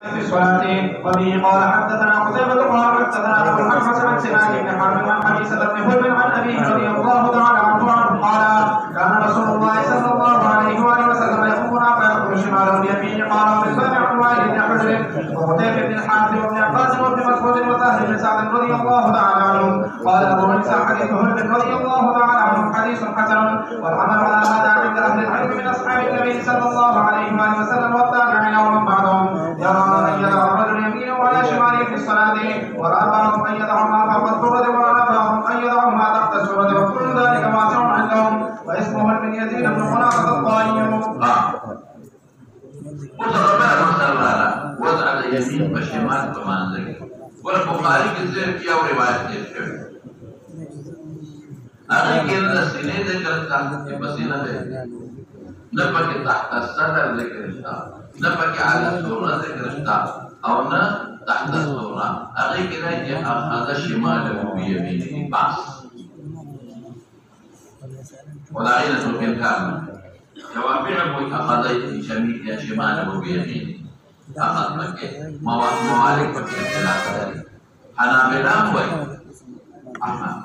في الصلاة. وبه قال حدثنا قتيبة قال حدثنا أبو الأحمس عن سنان بن حرب عن قبيصة بن هرب عن أبيه رضي الله تعالى عنه قال كان رسول الله صلى الله عليه وآله وسلم يأمرنا فيأكل شماله بيمينه. قال وبالباب عن وائل بن حجر وقتيبة بن الحارث وابن عباس وابن مسعود وسهل بن سعد رضي الله تعالى عنه. قال أبو عيسى حديث هرب رضي الله تعالى عنه حديث حسن والعمل على هذا عند أهل العلم من أصحاب النبي صلى الله عليه وآله وسلم والتابعين ومن بعدهم يرون أن يدع الرجل يمينه ولا شماله في الصلاة ورأى أن يدعهما فوق السرة ورأى أن يدعهما تحت السرة وكل ذلك واسع عندهم واسمه ابن يزيد بن منافق الطائي. وضع اليمين والشمال كمان ذلك والبخاري كذلك كيا ورواية كذلك أنا كذا سنة ذكرتها بسيطة ذلك نبقى تحت الصدر ذكرتها نبقى على السورة ذكرتها أو نا تحت السورة أنا كذا أخذ شماله بيمينه بس ولا غير سبيل كامل جوابه أخذ شماله بيمينه أخذ مكة موالك مكة اختلاف حنابلة هو أحمد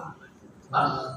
بس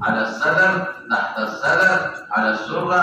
على الصدر تحت الصدر على السرة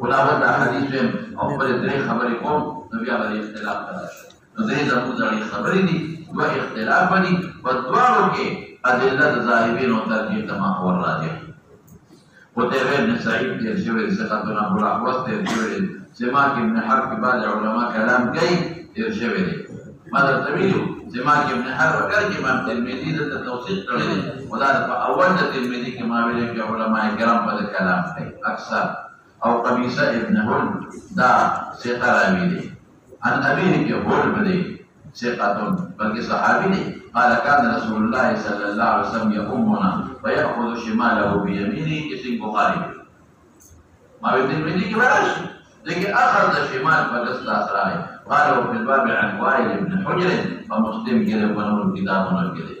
ولا وضع حديث او پر درې خبرې کوم نو بیا به اختلاف راشي نو درې زموږ خبرې دي دوه اختلاف دي په دواړو کې ادله ظاهرین او ترجیح تمام هو راجح قتيبة بن سعيد يرشوي ثقتنا ابو الاحوص يرشوي سماك بن حرب بعض علماء كلام کوي يرشوي ماذا تميلوا سماك بن حرب کر کې امام ترمذی د توثیق کړی ودا په اول د ترمذی کې ماویل کې علماء کرام په کلام کوي اکثر او قبيصة ابن هرب دا ثقة راوي دي عن أبيه كي هرب دي ثقة بلکہ صحابي دي قال كان رسول الله صلى الله عليه وسلم يؤمنا ويأخذ شماله بيمينه اسم بخاري ما بيدين مني كي بلاش لكن أخذ شمال فقصد أسرائي قالوا في الباب عن وائل بن حجر ومسلم كده ونور الكتاب ونور كده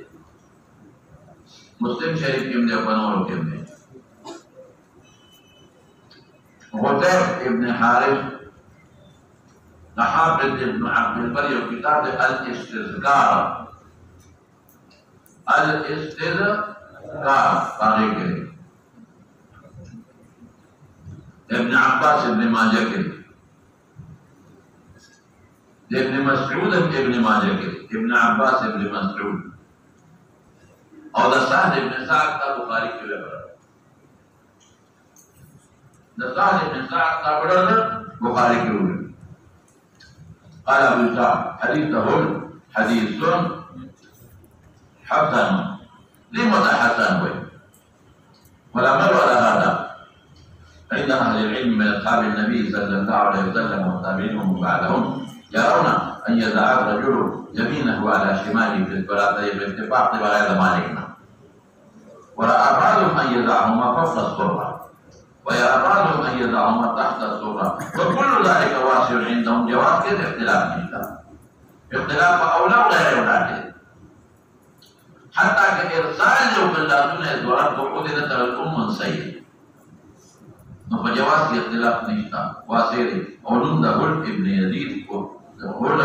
مسلم شريف كم ده ونور كم ده غدير ابن حارث حافظ ابن عبد البر كتاب الاستذكار طريق ابن عباس ابن ماجه ابن مسعود ابن ماجه ابن عباس ابن مسعود اور سعد ابن سعد کا بخاری کے لئے نصار بن سعد تابعنا بخاري كروي قال ابو سعد حديثه حديث حسن لماذا حسن هو ولا مر على هذا عند اهل العلم من اصحاب النبي صلى الله عليه وسلم وتابعينهم بعدهم يرون ان يدع الرجل يمينه على شماله في الصلاه باتفاق بغير مالكنا وراى بعضهم ان يدعهما فوق الصلاه ويرى بعضهم ان يدعهما تحت السرة وكل ذلك واسع عندهم جواز كده اختلاف نشتا اختلاف اولى وغير اولى حتى كارسال لو كلاتون ادوار وقودنا تلقون من سيد فجواز اختلاف نشتا واسع اولون دهول ابن يزيد هول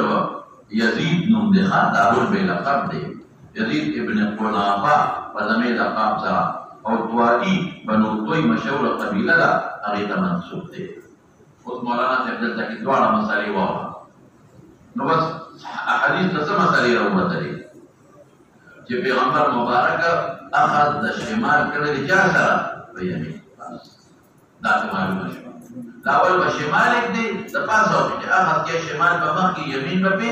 يزيد نمدخا دهول بلقب ده يزيد ابن قنافة وزمي لقب سرا اور توادی بنو توی مشهور قبیله دا هغه ته منسوب دي اوس مولانا صاحب دلته کې دواړه مسالې وایي نو بس احادیث څه مسالې راوړل چې پیغمبر مبارک اخذ د شمال کړي د چا سره ویلي دا معلومه شو دا اول په شمال دې د پاسه چې اخذ کې شمال په مخ کې يمين په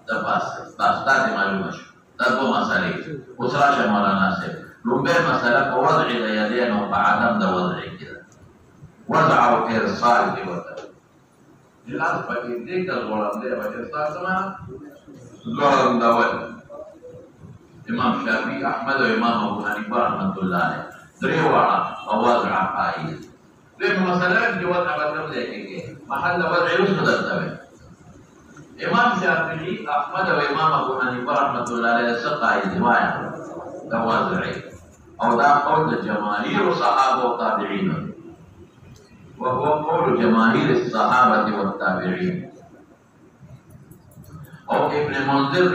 د پاسه بس دا معلومه شو دا کومه مسالې اوس راشه مولانا صاحب لومبه مسألة وضع اليدين وعدم ده وضع كده وضع وإرسال في وضع الآن فكيديك الغرام ده وإرسال سما الغرام ده وضع امام شافعي احمد وامام ابو حنيفه رحمه الله عليه دريوارا ووضع قائد لما مثلا جواد عبد ذلك محل وضع يسود التبع امام شافعي احمد وامام ابو حنيفه رحمه الله عليه سقائد واحد توازعي او دا قول جماهير الصحابه والتابعين وهو قول جماهير الصحابه والتابعين او ابن منذر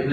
ابن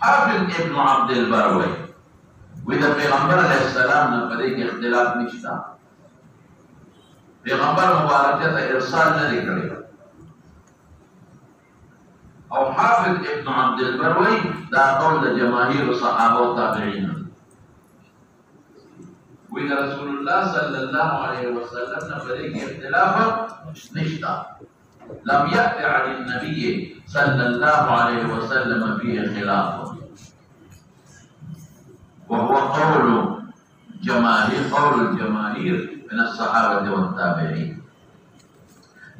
حافظ ابن عبد البر وإذا پیغمبر علیہ السلام نے پدے کے اختلاف نشتا پیغمبر مبارک ته ارسال نه کړی او حافظ ابن عبد البر دا قول جماهير الصحابه والتابعين وإذا رسول الله صلى الله عليه وسلم نفذ اختلاف نشتا لم يأتي عن النبي صلى الله عليه وسلم فيه خلاف وهو قول الجماهير من الصحابة والتابعين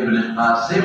ابن قاسم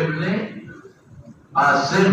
ابن قاسم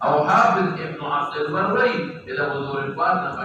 او حافظ ابن عبد البر الى حضور الباب نفا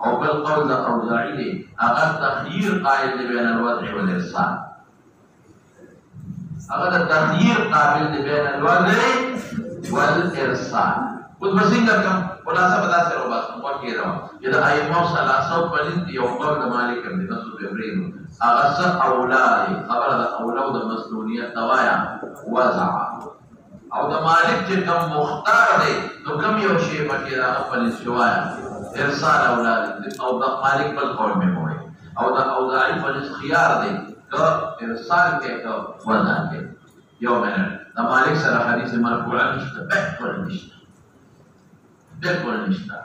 او بالقول الاوزاعي اغا تخيير قائل بين الوضع والارسال اغا تخيير قابل بين الوضع والارسال خود بسنگا کم خلاصہ بتا سے رو بات کو کہہ رہا ہوں یہ ائمہ ثلاثه پنځه یو قول د مالک دی نسو ابراهيم اغا س اولاد خبر د اولاد مسنونیت دوایا وضع او د مالک چې کوم مختار دی نو کوم یو شی پکې راغلی په شوایا ارسال اولاد او د مالک په قول میں ہوئے او د اوزاعی پر خيار دی که ارسال کې که وضع کې یو منه د مالک سره حدیث مرفوع نشته بالکل نشته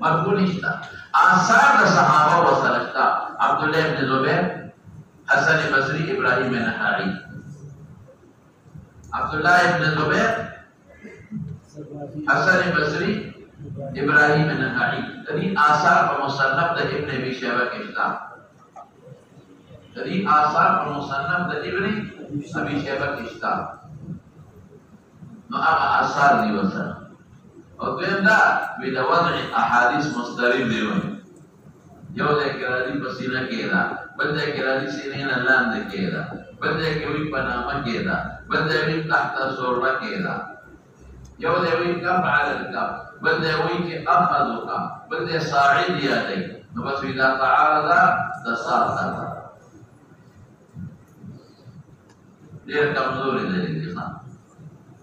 مرفوع نشته آثار د صحابه و سلفتا عبد الله بن زبیر حسن بصری ابراهیم نخعی عبد الله بن زبیر حسن بصری ابراهيم النخعي تدي آثار بمصنف ده ابن ابي شيبه كتاب تدي آثار بمصنف ده ابن ابي شيبه كتاب نو هغه آثار دي وسره او دویم دا وی د وضع احادیث مسترد دی وي یو د کرادي پسینه کېدا بل د کرادي سینې نه لاندې کېدا بل د کوي پنامه کېدا بل د وی تحت سوربه کېدا یو د وی کف على الكف بل د وی کې اخذك بل د صاعد یادې نو بس اذا تعارض تصارض ډېر کمزوري دی ځان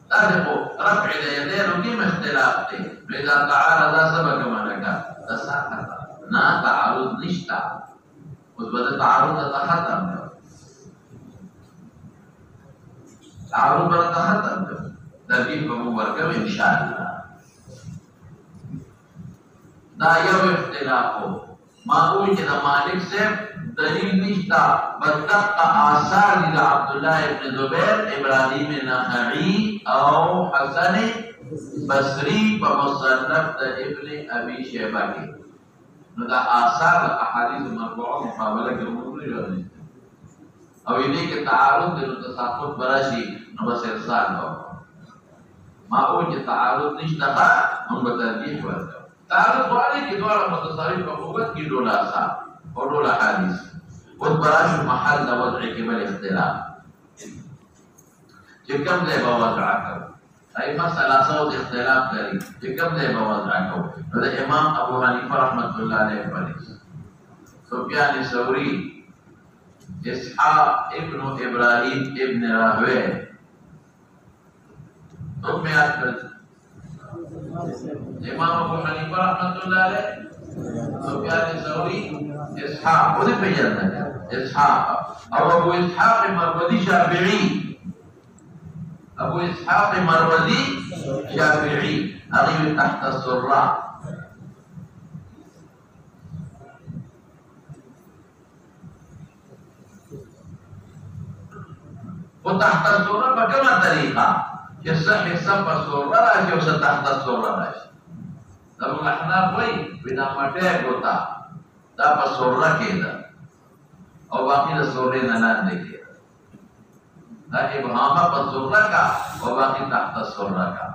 تاجبو رفع اليدين وكيف اختلاف دي اذا تعارض سبق ملكا تساقط نا تعارض نشتا وبدا تعارض تختم تعارض ختم ترغیب په ورکو ان شاء الله. دا یو اختلاف ما وی چې د مالک صاحب دلیل نشتا بدقه آثار دي د عبد الله ابن زبیر، ابراهیم نخعی او حسن بصری په مصنف د ابن ابي شیبه کې. نو دا آثار احادیث مرفوعه مقابله کې موږ لري او دې کې تعارض د تساقط براشي نو بس ارسال نو ما او چې تعارض نشته موږ به ترجیح ورکړو. تعارض والی کې دوه متصاوی په قوت کې ډول آثار او ډول حدیث او براش محل د وضع کې بل اختلاف چې کوم ځای به وضع کړو. ای مسله سو اختلاف کوي چې کوم ځای به وضع کړو. د امام ابو حنیفه رحمۃ اللہ علیہ پر سفیان ثوری، اسحاق ابن ابراہیم ابن راہوے تو میں یاد کر امام ابو حنیفہ رحمۃ اللہ علیہ، سفیان ثوری، اسحاق وہ پہ جاتا ہے اسحاق اور ابو اسحاق مروزی شافعی، ابو اسحاق مروزی شافعی اغیب تحت السرہ. وتحت السرة بكما طريقة يصح يصب السرة راشي او تحت السرة راشي. ابو الاحناف وی بنا مټه ہوتا دا په سرة کې ده او باقي د سرة نه لاندې کې دا ابهام په سرة کا او باقي تحت السرة کا.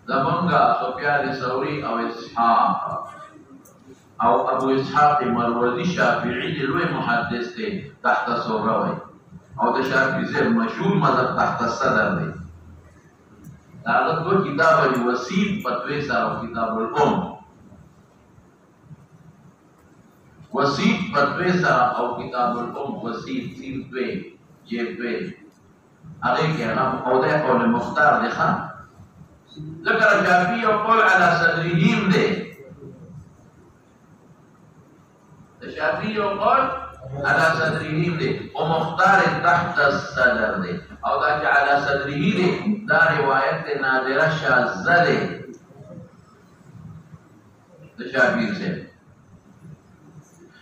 زمونږه سفیان ثوری او اسحاق او ابو اسحاق مروزی شافعی لوی محدث دی تحت السرة وی او د شافعی سے مشهور مذهب تحت الصدر دی. دا دو کتاب دی وسیط فتوی سره کتاب الام، وسیط فتوی سره او کتاب الام وسیط سیر دوی جیب دوی هغه کې هغه او د قول مختار دی خان ذکر شافعی او قول علی صدرهم دی. د شافعی او قول على صدره دي ومختار تحت الصدر دي او دا چې على صدره دي دا روایت نادره شاذه دي د شافعي سره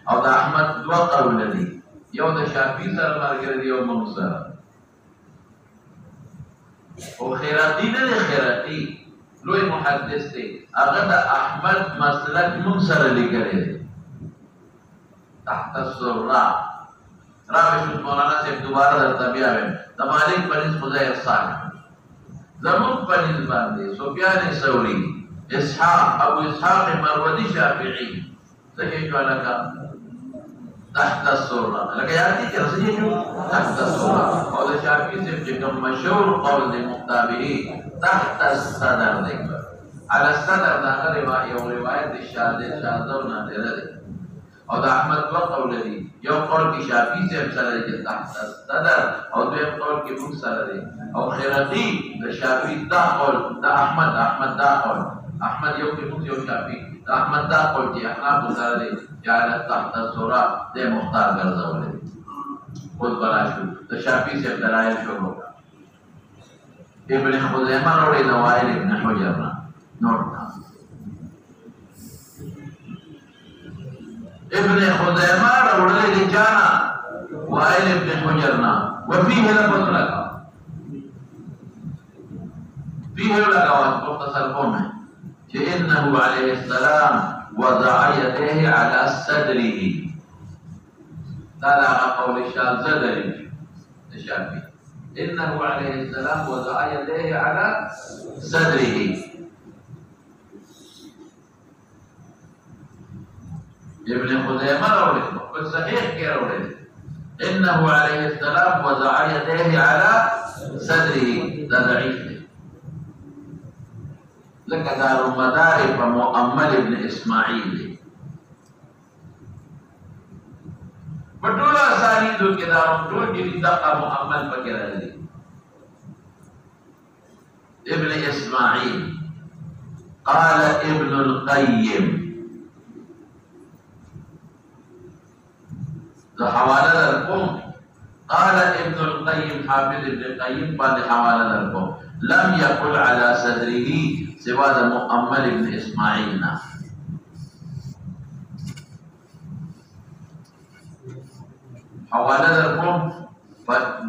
او دا احمد دو قول دي یو د شافعي سره مرګ دي او موږ سره او خیراتی نه خیراتی لوی محدث دي هغه د احمد مسلک موږ سره لیکل تحت السرة. رابع شد مولانا سے دوبارہ در طبیعہ ہے تمالک پنیز خزیر صالح زمون پنیز باندے سفیان ثوری، اسحاق ابو اسحاق مروزی شافعی صحیح جو لکا تحت السرة لکا یادی کہ رسیح جو تحت السرة اور شافعی سے جکم مشہور قول دے مقتابعی تحت الصدر دیکھ على الصدر دا روایت شاذ و نادرہ دے او دا احمد دو قول دی یو قول کی شافعی سے سره دی تحت الصدر او دویم قول کی موږ سره دی او خیراتی دا شافعی دا قول دا احمد دا قول احمد یو کی موږ یو شافعی دا احمد دا قول دی احناف سره دی جعل تحت السرة دے مختار ګرځولې خود بنا شو دا شافعی سے دلائل شروع ابن خزیمه روړي دوائل ابن حجر نوٹ ابن خزیمه روړلې دي جانا وائل ابن حجرنا وفيه لفظ لگا فيه لگا مختصر قوم کہ انه علیہ السلام وضع يديه على صدره هذا قول الشاذلي الشافعي انه عليه السلام وضع يديه على صدره. ابن خزیمه روڑے کل صحیح کے روڑے انه علیہ السلام وضع يديه على صدره دا ضعیف ہے لکه دار المدارک مؤمل ابن اسماعیل بطول اسانیدو کے دارم ٹول کی دقا مؤمل پکر علی ابن اسماعیل قال ابن القیم دا حوالہ در قوم قال ابن القيم حافظ ابن القيم بعد حوالة لكم لم يقل على صدره سوى مؤمل ابن اسماعيل. حوالة لكم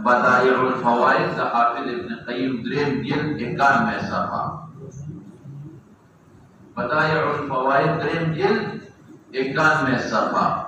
بدائع الفوائد حافظ ابن القيم دريم جلد 91 صفحة. بدائع الفوائد دريم جلد 91 صفحة.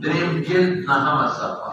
دريم جلد 9 صفحة.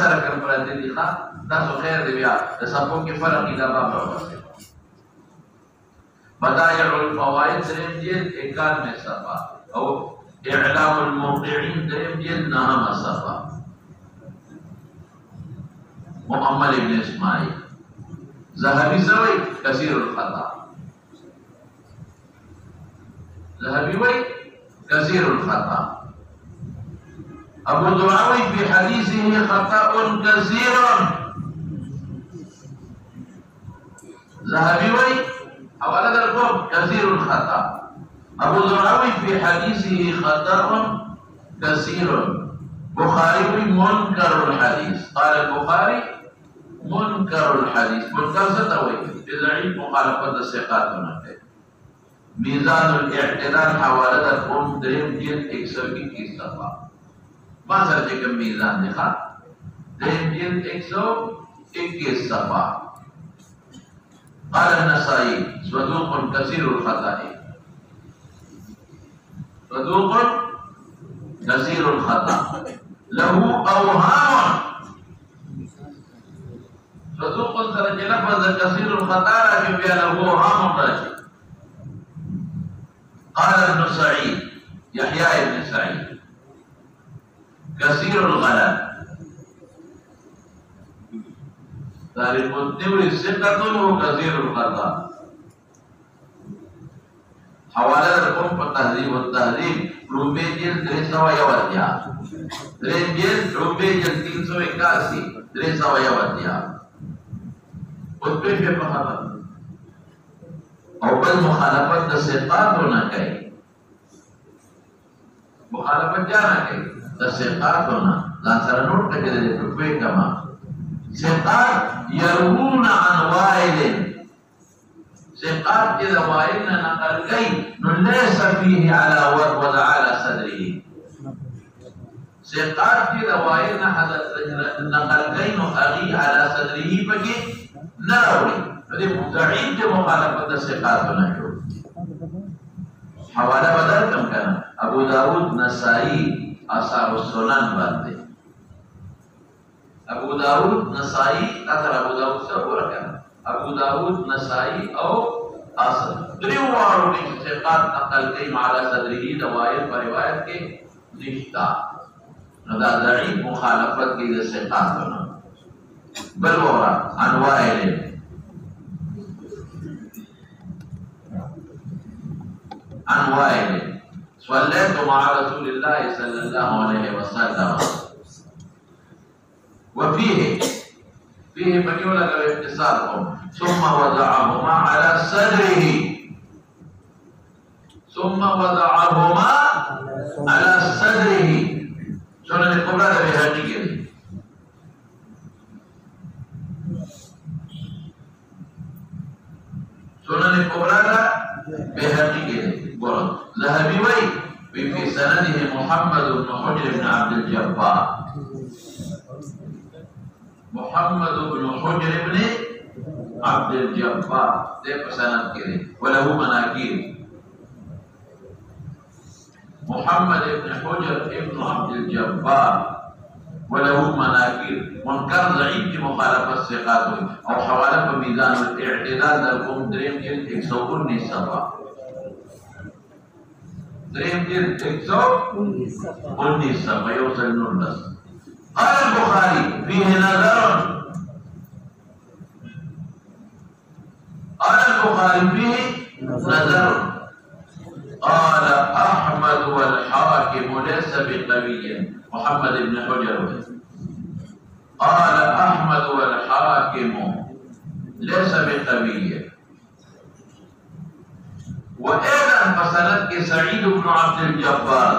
سره کوم پرته دي ښه تاسو خیر دی بیا د صفو کې فرق دی دا به بدائع الفوائد دريم جلد 91 صفحة او اعلام الموقعين دريم جلد 9 صفحة. مؤمل ابن اسماعيل ذهبي سوي كثير الخطأ. ذهبي وي كثير الخطأ. أبو دعوي في حديثه خطأ كثير. ذهبي وي حوالة القوم كثير الخطأ. أبو دعوي في حديثه خطأ كثير. بخاري منكر الحديث. قال البخاري منكر الحديث. منكر ستوي بضعيف مخالفة الثقات. ميزان الاعتدال حوالة القوم دريم جلد 121 صفحة. ما سر كم ميزان دخل دريم جلد 121 صفحة. قال النسائي صدوق كثير الخطأ. صدوق كثير الخطأ له أوهام. صدوق سر لفظ كثير الخطأ لكن بها له أوهام راجع. قال ابن سعيد يحيى بن سعيد كثير الغلط. تاريخ الدوري ثقة وكثير الخطأ. حوالة لكم التهذيب والتهذيب رومبي جلد 381 دريم جلد رومبي جلد 381 381 خطبه في مخالفت او بل مخالفت د ثقاتو نه کوي. مخالفت جا نه کوي د ثقاتو نه. ځان سره نوٹ کړئ د خطبه کما ثقات يروون عن وائل. ثقات کې د وائل نه نقل کوي نو ليس فيه على وضع على صدره. ثقات کې د وائل نه حضرت نقل کوي نو اغي على صدره پکې نه راوړي. دې ضعیف د مخالفت ثقات نه شو. حواله بدل کم کنه ابو داود نسائی آثار السنن باندې. ابو داود نسائی اثر ابو داود سره ورکړه. ابو داود نسائی او اثر دریوارو کې ثقات نقل کوي على صدره د وائل پر روایت کې نشتا. نو دا ضعیف مخالفت کې د ثقات نه بل ورا انواع عن وائل صليت مع رسول الله صلى الله عليه وسلم وفيه بنيولة اختصارهم ثم وضعهما على صدره. ثم وضعهما على صدره. سنن الكبرى بهذه كده. سنن الكبرى بهذه ذهبي وي في سنده محمد بن حجر بن عبد الجبار. محمد بن حجر بن عبد الجبار ده سند كده وله مناكير. محمد بن حجر بن عبد الجبار وله مناكير. منكر ضعيف في مخالفة الثقات او حوالة ميزان الاعتدال لكم دريم جلد 119 صفحة. دريم جلد 119 صفحة يوصل النص. قال البخاري فيه نظر. قال البخاري فيه نظر. قال أحمد والحاكم ليس بقوي. محمد بن حجر قال أحمد والحاكم ليس بقوي. وأيضا فسند سعيد بن عبد الجبار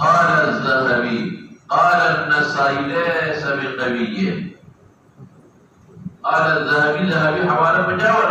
قال الذهبي قال النسائي ليس بقوي। قال الذهبي حوالة بجاور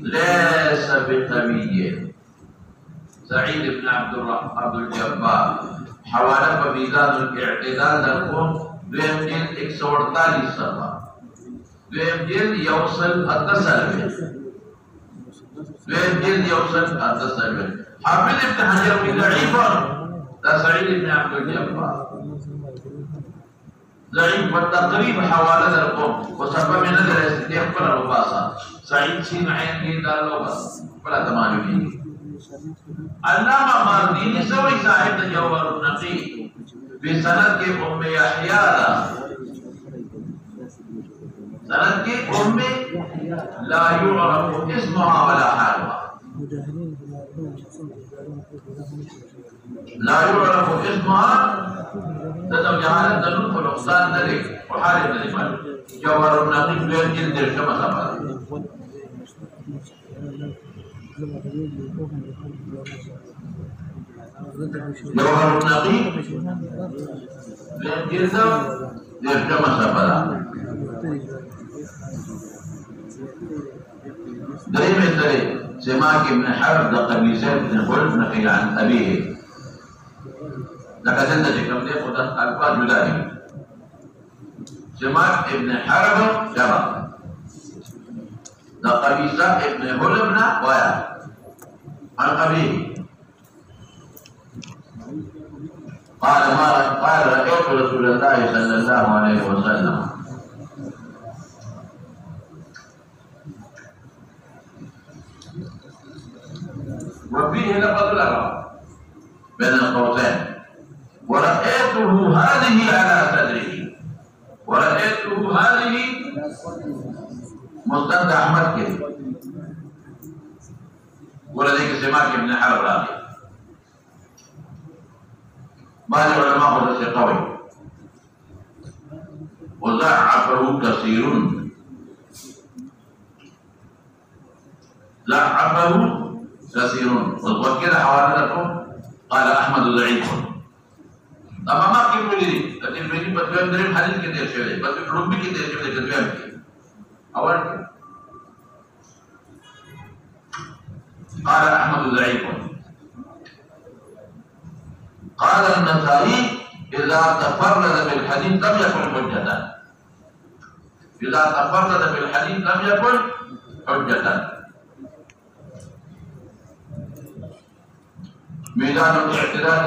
ليس بقوي। سعيد بن عبد الجبار حوالة بميزان الاعتدال لكم دویم جلد 148 صفحہ، دویم جلد يوصل التسلم، دویم جلد يوصل التسلم. حافظ ابن حجر في ضعيف ده سعيد بن عبد الجبار ضعيف والتقريب حوالة القوم وسبب من نظر استديق فلا رباسا سعيد سين عين دين دار لو بس فلا تمانيني. علامہ ماردینی سوئی صاحب جوہر النقی بسند کے ام یحییٰ سند کے ام لا يعرف اسمها ولا حالها، لا يعرف اسمها تدعو جهالة دنوف والعقصان ذلك وحال ذلك جوهر النقي بين جلد كما سبق. جوهر النقي بين جلد كما سبق. دائما ترى سماك بن حرب قبيسات بن خلف نقل عن أبيه لقد انتج كم دي خد الفاظ جدائي. سماك بن حرب جرى قبيسات بن خلف ويا عن أبيه قال رأيت رسول الله صلى الله عليه وسلم وفيه لفظ الأربعة بين القوسين ورأيته هذه على صدره، ورأيته هذه مستند أحمد كده ولديك سماك بن حرب راضي. بعض العلماء قد قوي وضعفه كثير، ضعفه كثير وذكر حوالته قال احمد ضعيف. طبعا ما كيف بيجي لكن بيجي بتوين دريم حديث كده شويه بس ربي كده شويه كده اول قال احمد ضعيف. قال النسائي اذا تفرد بالحديث لم يكن حجة، اذا تفرد بالحديث لم يكن حجة. ميدان الاعتدال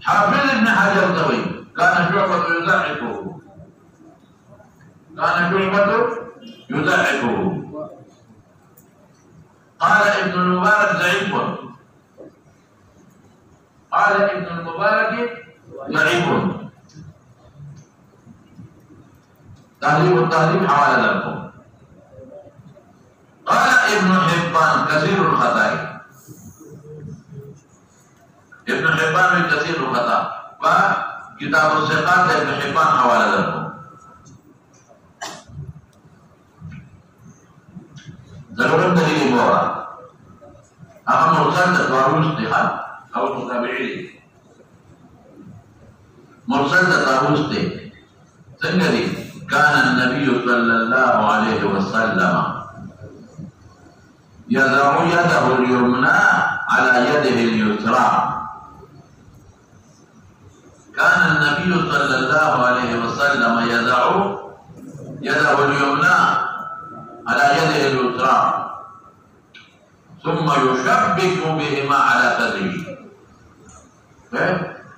حافظ ابن حجر طوي كان شعبة يضعفه، كان شعبة يضعفه. قال ابن المبارك ضعيف، قال ابن المبارك ضعيف. تهذيب التهذيب حوالي لكم. قال ابن حبان كثير الخطأ، ابن حبان كثير الخطأ وكتاب الثقات ابن حبان حوالي لكم. ضرورت دلیل بورا اما مرسل طاووس دیکھا او تابعی مرسل طاووس دے سنگری. كان النبي صلى الله عليه وسلم يضع يده اليمنى على يده اليسرى. كان النبي صلى الله عليه وسلم يضع يده اليمنى على يده اليسرى ثم يشبك بهما على صدره.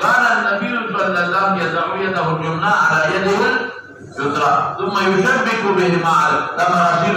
كان النبي صلى الله عليه وسلم يضع يده اليمنى على يده اليسرى ثم يشبك بهما على تماثيل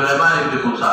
سليمان بن موسى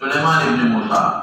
سليمان بن موسى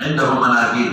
عنده مناكير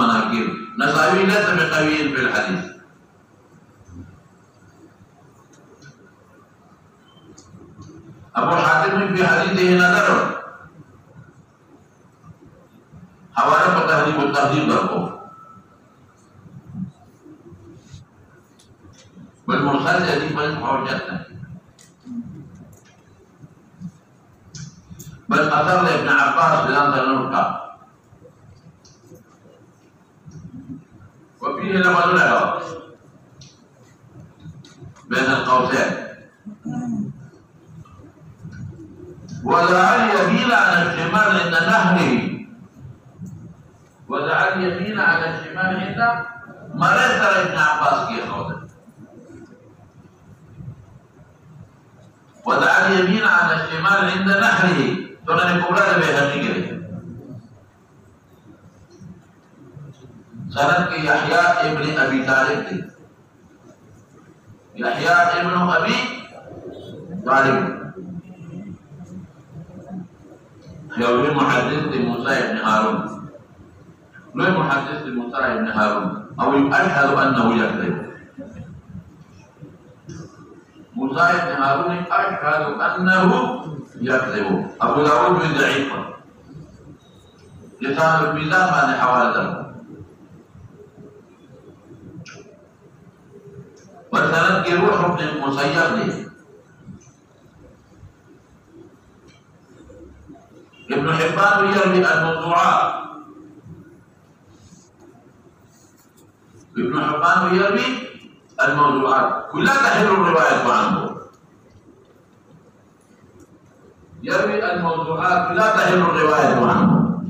مناكير نسائي ليس بقوي في الحديث أبو حاتم في حديثه نظر حوالے پر تہذیب و تہذیب رکھو بل مرسل سے عدیب بل پہنچ جاتا ہے بل اثر ابن عباس بلان تنور کا وفيه لما له بين القوسين ودعا اليمين على الشمال عند نهره ودعا اليمين على الشمال عند مرسل ابن عباس کی خوضه ودعا اليمين على الشمال عند نهره سنن کبرى البيهقي کے سند کے یحییٰ ابن ابی طالب تھے یحییٰ ابن ابی طالب يروي محدث موسى بن هارون له محدث موسى بن هارون او اشهد انه يكذب موسى بن هارون اشهد انه يكذب ابو داود ضعيف لسان الميزان ما حوالته والسند کی روح ابن المسيب نے ابن حبان يروي الموضوعات ابن حبان يروي الموضوعات كلها تحل الرواية عنه يروي الموضوعات كلها تحل الرواية عنه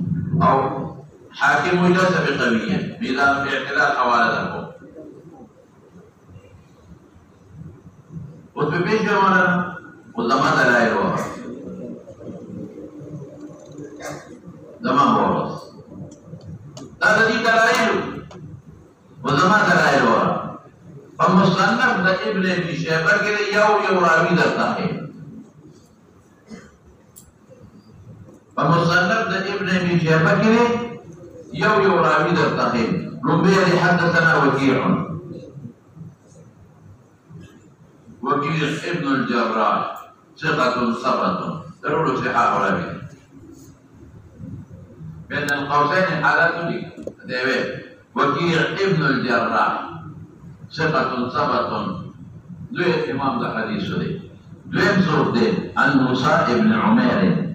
أو حاكم ليس بقوية ميزان في اعتلال حوالته وتبيش بمانا وزمان دلائل وراء زمان بورس هذا دي دلائل وزمان دلائل وراء فمصنف ده ابن ابي شيبه كده يو راوي ده صحيح فمصنف ده ابن ابي شيبه كده يو راوي ده صحيح ربي حدثنا وكيع ابن الجراح ثقة ثبت ضروري صحاح راوي بين القوسين حالات لي وكيع ابن الجراح ثقة ثبت ذو امام ده حديث لي ذو صرف ده عن موسى ابن عمير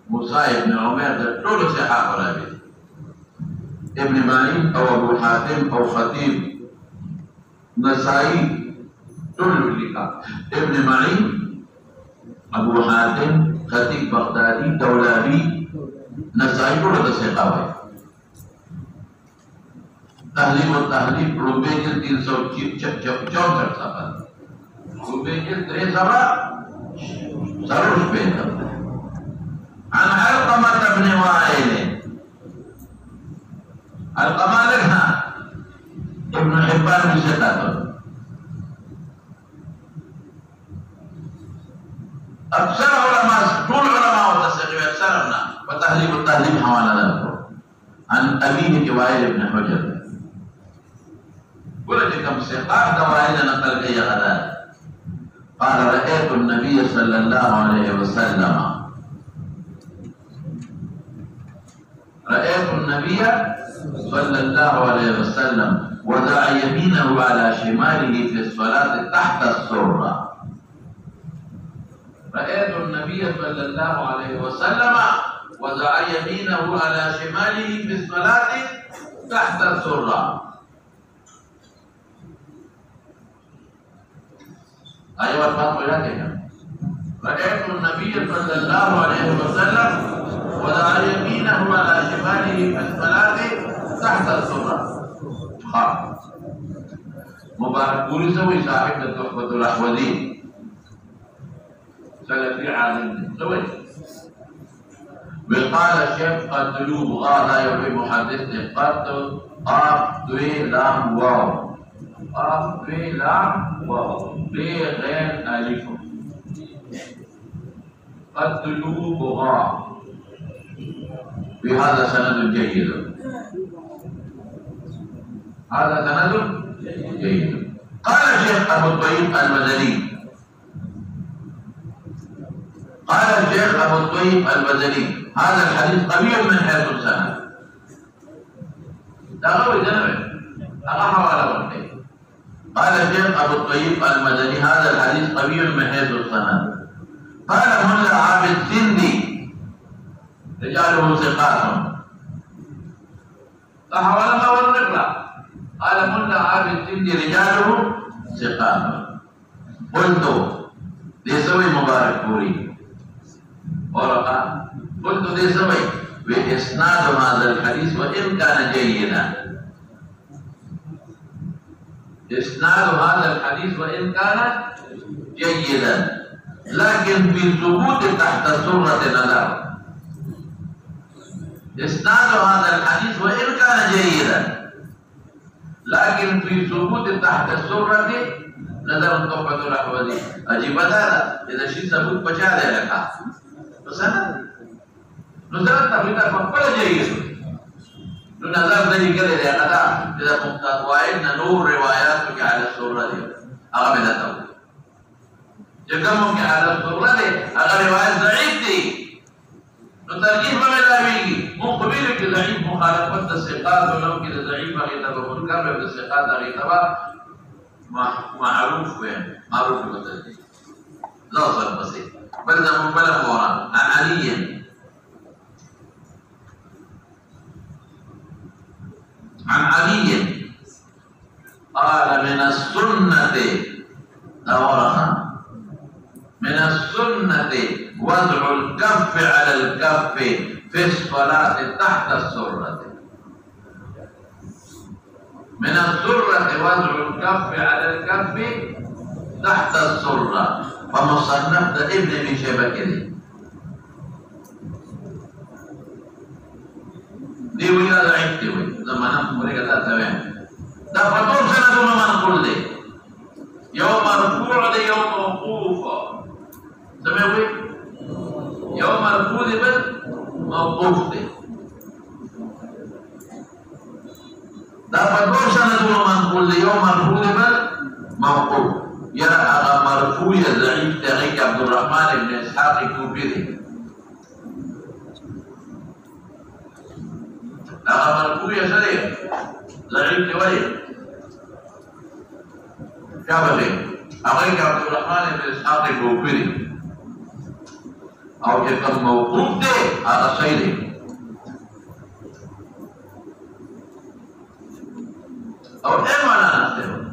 موسى ابن عمير ده ضروري صحاح راوي ابن معين او ابو حاتم او خطيب نسائي ابن معين ابو حاتم خطيب بغدادي دولابي نسائي كل هذا سيقاوي تهذيب والتهذيب روبيجل 364 صفحة روبيجل 3 صفحة سروش بيتا عن علقمة بن وائل علقمة لها ابن حبان بن أكثر علماء طول علماء والتسقيف أكثرنا وتهذيب التهذيب حوالا ذلك عن أبيه وائل بن حجر ولد كم سقاف دوائل نقل كي غدا قال رأيت النبي صلى الله عليه وسلم رأيت النبي صلى الله عليه وسلم وضع يمينه على شماله في الصلاة تحت السرة رأيت النبي صلى الله عليه وسلم وضع يمينه على شماله في الصلاة تحت السرة أيوة الفاظ ولكن رأيت النبي صلى الله عليه وسلم وضع يمينه على شماله في الصلاة تحت السرة مبارك پوری سوي صاحب التحفة الأحوذي سلفي عالم سوي وقال الشيخ قتلوه غا لا يوحي محدث قتل قاف دوي لام واو قاف دوي لام واو بي غين ألف قتلوه غا بهذا سند جيد هذا سند جيد. قال الشيخ أبو الطيب المدني قال الشيخ أبو الطيب المدني هذا الحديث قوي من حيث السند. تغوي ذنبه أغاها ولا وقته. قال الشيخ أبو الطيب المدني هذا الحديث قوي من حيث السند. قال ملا عابد سندي رجاله ثقات فحولها والنقرة. قال ملا عابد سندي رجاله ثقات. قلت لسوي مبارك فوري ورقة قلت لسوي وإسناد هذا الحديث وإن كان جيدا إسناد هذا الحديث وإن كان جيدا لكن في ثبوت تحت سرة نظر. إسناد هذا الحديث وإن كان جيدا لكن في ثبوت تحت السرة نظر. تحفة الأحوذي أجيب هذا إذا شيء ثبوت بشارة لك فسنة نظر تبيتا فقل جيد نظر ذلك كده قدا إذا مقتضوائن نور رواياتك على السرة دي أغمد التوبة جكمك على السرة دي أغا روايات ضعيف دي نترجيح بملاويكي مقبلك ضعيف مخالفة الثقات ولو كده ضعيف غيطبه منكر بالثقات غيطبه معروف وين معروف بالترجيح لا صار بسيط بلد من بلد ورا عن علي قال من السنة دورها من السنة وضع الكف على الكف في الصلاة تحت السرة. من السرة وضع الكف على الكف تحت السرة. فمصنف ابن ابي شيبه كده دي ولا ضعيف دي لما نحن مريقا تمام ده فطور سنة ما نقول لي يوم مرفوع ده يوم موقوف سمعوا يوم مرفوع ده بس موقوف ده فطور سنة ما نقول لي يوم مرفوع ده بس موقوف. يرى أغا مرفوع ضعيف تغيك عبد الرحمن بن إسحاق الكوفي أغا مرفوع سريع ضعيف ولي كابلي أغيك عبد الرحمن بن إسحاق الكوفي أو يكون موقوف ده هذا سيدي أو إيمانا نفسه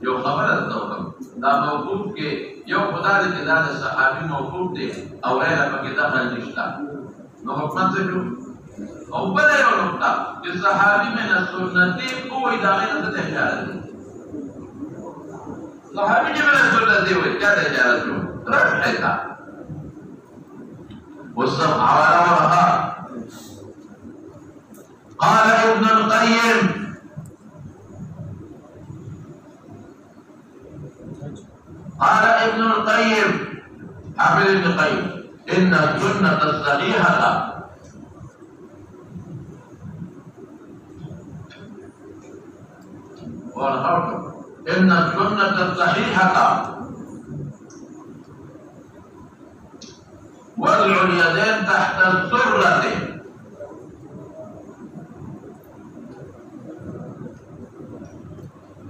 يو خبر التوقف دا موقوف کے یو خدا دے دا صحابی موقوف دے او ایلا پا دخل نشتا نو حکمت سے جو او بلا یو نقطہ کہ صحابی میں نسنتی کوئی داغی نتا تحجارت دے صحابی جی میں نسنتی ہوئی کیا تحجارت جو رفع حیتا والسب حوالا ورخا. قال ابن القيم قال ابن القيم حافظ ابن القيم إن السنة الصحيحة إن السنة الصحيحة وضع اليدين تحت السرة.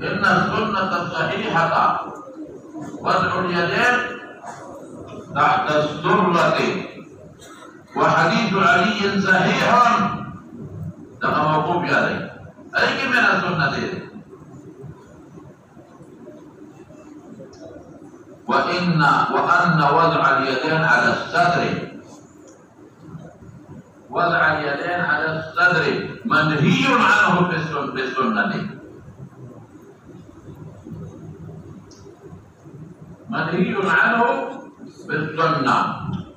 إن السنة الصحيحة وضع اليدين تحت السرة. وحديث علي صحيح ده موقوف عليه أي من السنة دي. وأن وضع اليدين على الصدر وضع اليدين على الصدر منهي عنه بالسنة منهي عنه بالسنة.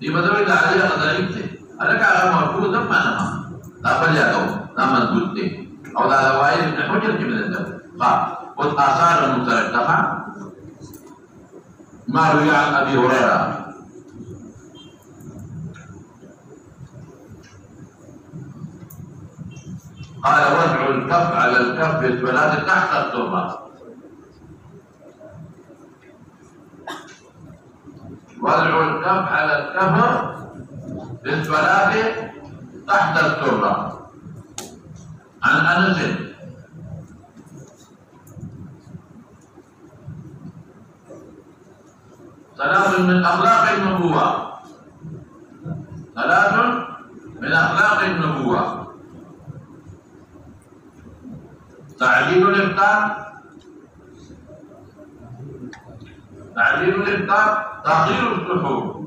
di badawi da ali qadarin te alaka ala mafud ma nama tabal ya do nama gusti aw da wail ibn hujr ke min al qa wa athar mutaraddaha ma ruya an abi hurairah قال وضع الكف على الكف الثلاث تحت التربه وضع الكف على الكفر بالثلاث تحت التربه عن انس ثلاث من اخلاق النبوه ثلاث من اخلاق النبوه تعليل الإفطار تأخير السحور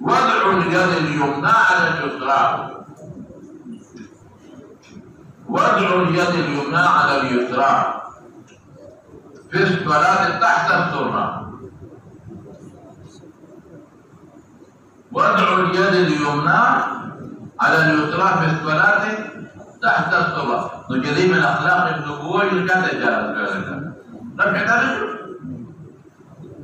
وضع اليد اليمنى على اليسرى وضع اليد اليمنى على اليسرى في الصلاة تحت السرة وضع اليد اليمنى على اليسرى في الصلاة تحت الصلاة نجري من أخلاق النبوة يرجع تجارة رفع ذلك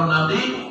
النقيض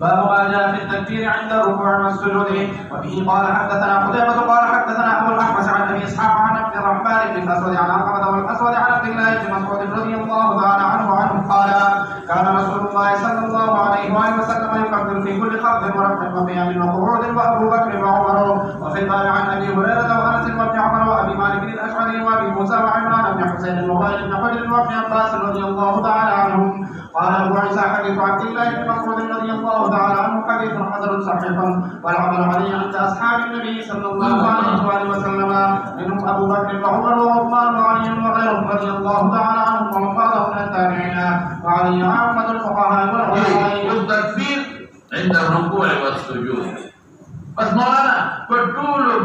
باب ما جاء في التكبير عند الركوع والسجود وبه قال حدثنا قتيبة قال حدثنا ابو الاحوص عن ابي اسحاق عن عبد الرحمن بن الاسود عن علقمة والاسود عن عبد الله بن مسعود رضي الله تعالى عنه قال كان رسول الله صلى الله عليه واله وسلم يكبر في كل خفض ورفع وقيام وقعود وابو بكر وعمر وفي الباب عن ابي هريرة وانس وابن عمر وابي مالك الاشعري وابي موسى وعمران بن حسين ووائل بن حجر وابن عباس رضي الله تعالى عنهم قال ابو عيسى حديث عبد الله بن مسعود رضي الله تعالى عنه حديث حسن صحيح والعمل عليه عند اصحاب النبي صلى الله عليه واله وسلم منهم ابو بكر وعمر وعثمان وعلي وغيرهم رضي الله تعالى عنهم ومن بعدهم من التابعين وعلي عامة الفقهاء والعلماء والتكبير عند الركوع والسجود بس مولانا كل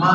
ما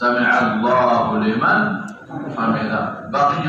سمع الله لمن حمده باقي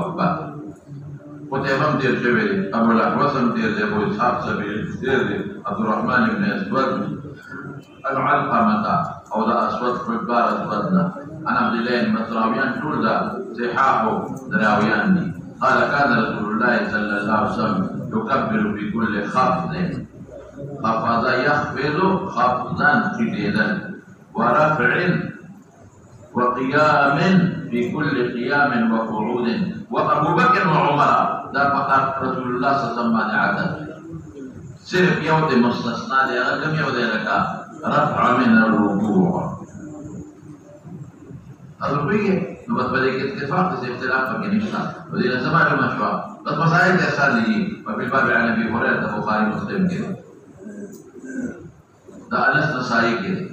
اکبر قتيبة دير جبل ابو الاحوص دير ابو اسحاق سبيل دير عبد الرحمن بن اسود العلقمة او ذا اسود كبار اسودنا عن عبد الله المصراويان كل ذا صحاحه دراويان قال كان رسول الله صلى الله عليه وسلم يكبر في كل خفض خفض يخفض خفضا شديدا ورفع وقيام في كل قيام وقعود وابو بكر وعمر ذا فقط رسول الله صلى الله عليه وسلم عدد صرف يوم مستثنى لم يود لك رفع من الركوع الركوع نبت بدك اتفاق في اختلاف في نشاط ودي لسمع المشروع بس مسائل كسر لي وفي الباب عن ابي هريره البخاري مسلم كده ده انس نسائي كده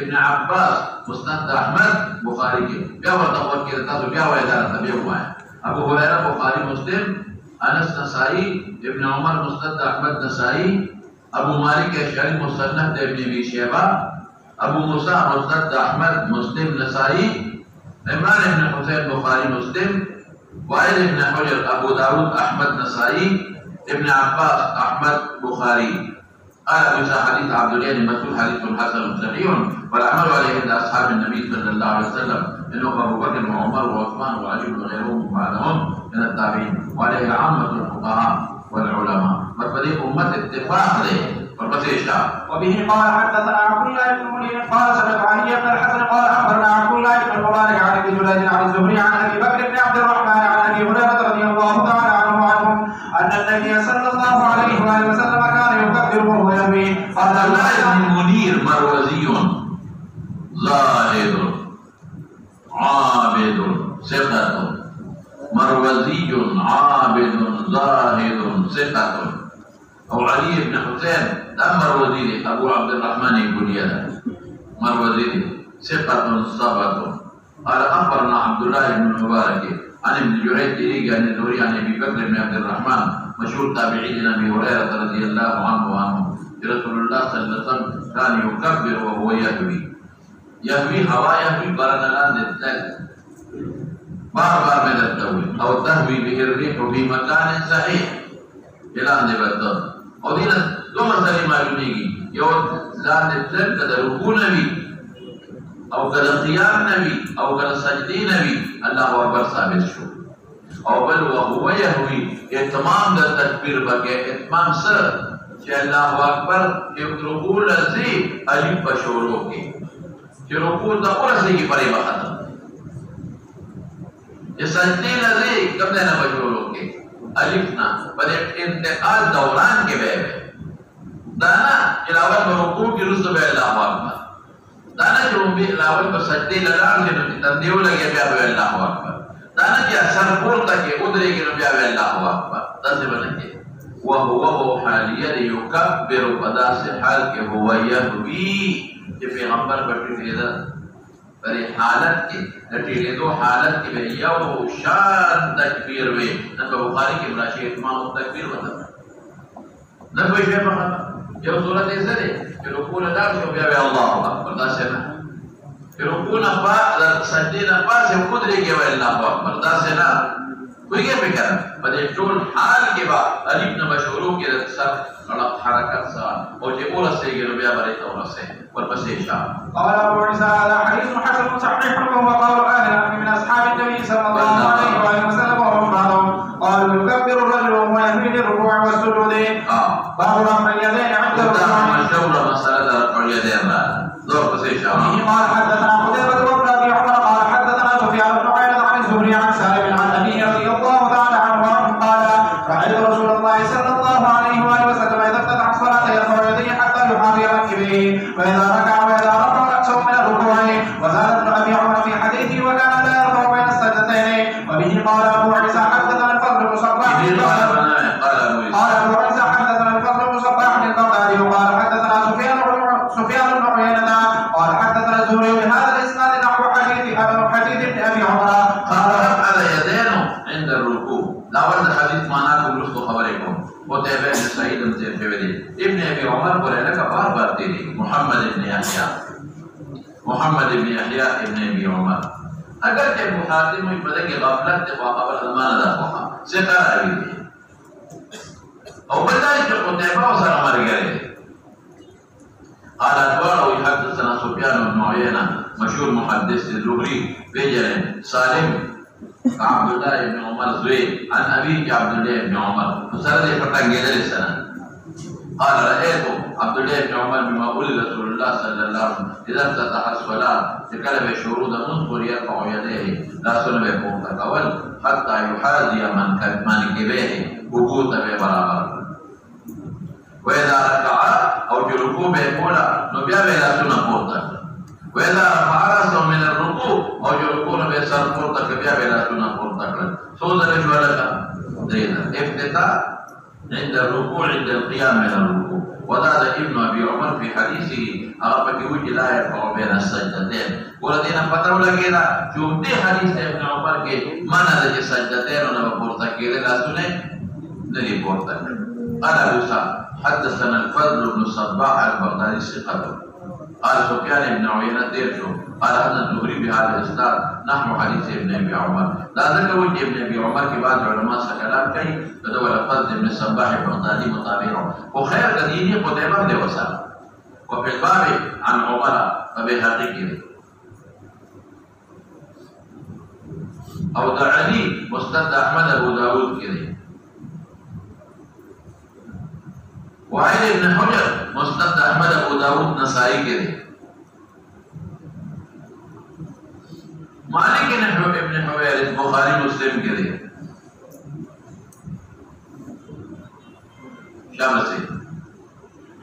ابن عباس مسند احمد بخاری کې بیا ورته ورکړه تاسو بیا وایي دا تبع وایي ابو هريره بخاری مسلم انس نسائی ابن عمر مسند احمد نسائی ابو مالک اشعری مسند ابن ابي شيبه ابو موسى مسند احمد مسلم نسائی عمران ابن حسين بخاری مسلم وائل ابن حجر ابو داود احمد نسائی ابن عباس احمد بخاری. قال موسى حديث عبد الله بن مسعود حديث حسن صحيح والعمل عليه عند اصحاب النبي صلى الله عليه وسلم انه ابو بكر وعمر وعثمان وعلي وغيرهم بعدهم من التابعين وعليه عامه الفقهاء والعلماء. فبدي امه اتفاق له والبسيشة. وبه قال حدثنا عبد الله بن منير قال سمعت علي بن الحسن قال اخبرنا عبد الله بن المبارك عن ابي جلال عن الزهري عن ابي بكر بن عبد الرحمن عن ابي هريره رضي الله تعالى عنه وعنهم ان النبي صلى الله عليه واله وسلم كان يكبر وهو ينوي. عبد الله بن منير مروزي زاهد عابد ثقة مروزي عابد زاهد ثقة. أو علي بن حسين دم مروزي أبو عبد الرحمن الكنية مروزي ثقة ثبت. قال أخبرنا عبد الله بن المبارك عن ابن جريج عن الزهري عن أبي بكر بن عبد الرحمن مشهور تابعين أبي هريرة رضي الله عنه رسول الله صلى الله عليه وسلم كان يكبر وهو يهوي هوا يهوي برنا للتل بار من التوي أو تهوي به الريح في مكان صحيح إلى أن يبدأ. ودينا دو مسألة معلومية يو لان التل كده ركوع نبي أو كده قيام نبي أو كده سجدي نبي الله أكبر ثابت شو أو بل وهو يهوي اتمام ده تكبير بقى اتمام سر چې الله اکبر یو رکوع لذي الف بشورو کې چې رکوع د اورسه کې پرې وخت چې سجدي لذي کوم نه بشورو کې الف نه پر انتقال دوران کې به دا نه چې اول رکوع کې رسو به الله اکبر دا نه چې به اول په سجدي لدار کې نو تندیو لګي بیا به الله اکبر دا نه چې سر پورته کې ودرې کې نو بیا به الله اکبر دا څه باندې وهو حاليا يكبر فداس حال کے هو يهوي کہ پیغمبر بٹی دا پر حالت کی لٹی دو حالت کی به یو شان تکبیر وی نہ بخاری کی براشی اتمام تکبیر وتا نہ کوئی شے مخ یو صورت ایسے ہے کہ رکوع ادا سے بیا اللہ اکبر دا سے نہ کہ رکوع نہ با سجدے نہ با سے قدرت کے اللہ اکبر دا سے نہ کوئی کے فکر بده ټول حال کې با الف نه مشهورو کې سر غلط حرکت سره او چې اورسه کې بیا باندې اورسه ورپسې شاه. قال ابو عيسى هذا حديث حسن صحيح وهو قول اهل من اصحاب النبي صلى الله عليه وسلم وهم بعضهم قالوا يكبر الرجل وهو يهوي للركوع والسجود. باب رفع اليدين عند الركوع. مشهور مسألة رفع اليدين دور پسې شاه. قال حدثنا قتيبة بن ابي عمر قال حدثنا سفيان بن عيينة عن الزهري عن سالم عن ابيه رضي الله تعالى عنه قال رأيت رسول الله صلى الله عليه وآله وسلم إذا افتتح الصلاة يرفع يديه حتى يحاذي منكبيه وإذا ركع وإذا رفع رأسه من الركوع. وزاد ابن أبي عمر في حديثه وكان لا يرفع بين السجدتين. وبه قال أبو عيسى حدثنا الفضل بن صباح قال أبو عيسى حدثنا الفضل بن صباح البغدادي وقال حدثنا سفيان بن عيينة قال حدثنا الزهري بهذا الإسناد نحو حديث ابن أبي عمر قال رفع اليدين عند الركوع. لاول حدیث مانا کو رسو خبریں کو قتيبة بن سعيد بن زيد ابن ابي عمر بولے کا بار بار تیری محمد بن يحيى ابن ابي عمر اگر کہ بخاری میں بدل کے غفلت سے خبر زمانہ دا ہوا سے قرار دی او بدل کہ قتيبة وسر مر گئے. قال ادوار ويحدثنا سفيان بن عيينة مشهور محدث الزهري بجر سالم عبد الله بن عمر زوي عن أبيه عبد الله بن عمر فسرد فتنجد لسنا. قال رأيت عبد الله بن عمر بما قول رسول الله صلى الله عليه وسلم إذا افتتح الصلاة تكلم شروط منصر يرفع يديه لا سلم يكون تكول حتى يحاذي منكبيه وجودا ببرابر. وإذا ركع أو جركوع بيقولا نبيا بلا سنة قوتا. وإذا رفع رأسه من الركوع أو يركون بيسار قرطة كبيرة بلا سنة قرطة صوت الرجوع افتتاح عند الركوع عند القيام من الركوع. وزاد ابن أبي عمر في حديثه هغه پکې وایي چې لا يرفع بين السجدتين. ولدينا پته ولګېده چې دې حدیث ابن عمر کې معنا ده چې سجدتين نه پورته کېدل لاسونه نه دي پورته. قال ابو حدثنا الفضل بن الصباح البغدادي ثقة. قال سفيان بن عيينة ديرشو قال هذا الزهري بهذا الاسناد نحو حديث ابن ابي عمر. لا ذكر وجه ابن ابي عمر کے بعد علماء سے کلام کئی فدو الفضل بن الصباح البغدادي مطابعه وخير قديني قتيبة بن وسام وفي الباب عن عمر فبهقي كده او دعلي مستند احمد ابو داود كده وعلي بن حجر مستند احمد ابو داود نسائی كده مالك ابن حويرث بخاري مسلم كده شامسي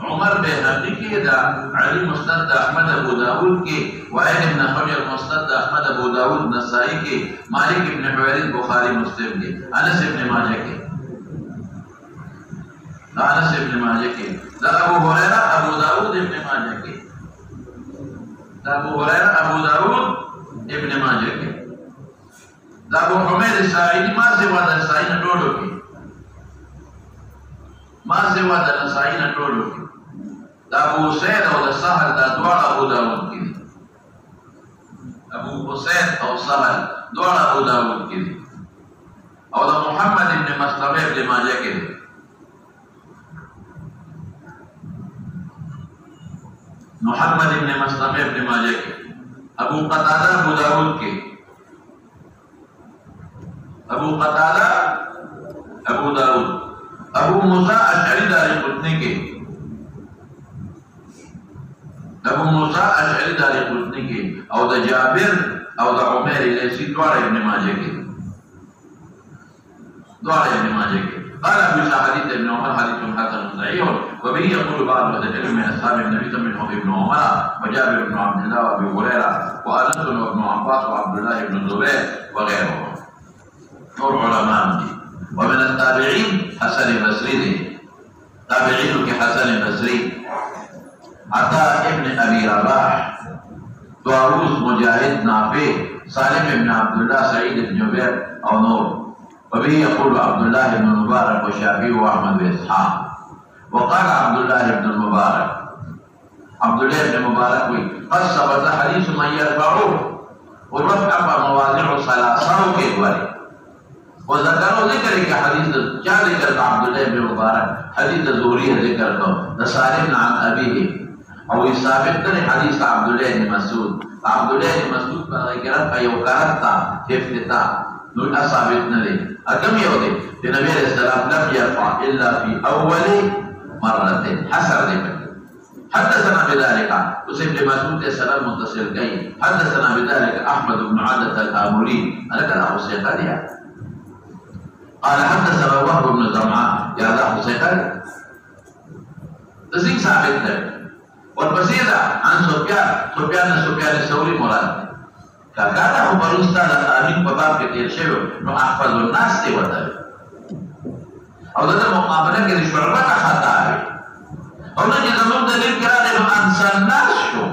عمر بهقي کې دا علي مسند احمد ابو داود کې وائل ابن حجر مسند احمد ابو داود نسائی کې مالک ابن حويرث بخاري مسلم کې انس ابن ماجه کې انس ابن ماجه کې دا ابو هريره ابو داود ابن ماجه کې دا ابو هريره ابو داود ابن ماجه کې دا ابو حمید الساعدي ما سوا د ساين ټولو کې ما سوا د ساين ټولو کې دا ابو سعید او د سهل دا دواړه ابو داود کې دي ابو حسین او سهل دواړه ابو داود کې دي او د محمد ابن مسلمه ابن ماجه کې دي محمد ابن مسلمه ابن ماجه کې ابو قتاده ابو داود کې ابو قتاده ابو داود ابو موسی اشعری دار قطنی کې ابو موسی اشعری دار قطنی کې او د جابر او د عمر لیثی دواړه ابن ماجه کې قال ابو حديث ابن عمر حديث حسن صحيح وبه يقول بعض اهل العلم من اصحاب النبي منهم ابن عمر وجابر بن عبد الله وابي هريره وانس وابن عباس وعبد الله بن الزبير وغيرهم نور علماء ومن التابعين حسن البصري تابعين كحسن البصري عطاء ابن ابي رباح طاووس مجاهد نافع سالم بن عبد الله سعيد بن جبير او نور وبه يقول عبد الله بن المبارك والشافعي واحمد واسحاق وقال عبد الله بن المبارك قد ثبت حديث من يرفعه ورفع مواضع ثلاثه کے بارے وذكروا ذكر کے حدیث کیا ذکر عبد الله بن المبارك حديث الزهري ذکر کو سالم عن ابيه او ثابت حديث عبد الله بن مسعود پر ذکر ایو کرتا افتتاح نو ثابت نه دي اکم یو دي چې نبی رسول الله لم يرفع الا في اول مره حسر دي حدثنا بذلك وسيد مسعود السلام متصل كي حدثنا بذلك احمد بن عدة الامري انا كان ابو سيقاليا قال حدثنا وهب بن زمعة يا ذا ابو سيقاليا تزيد ثابت ده والبصيرة عن سفيان الثوري مراد کاکانا خو پرستا د امین په باب کې تیر شوی نو احفظ الناس دی وته او د مقابله کې شعبه خطا دی او نه چې زموږ د دې کړه نو انسان ناس شو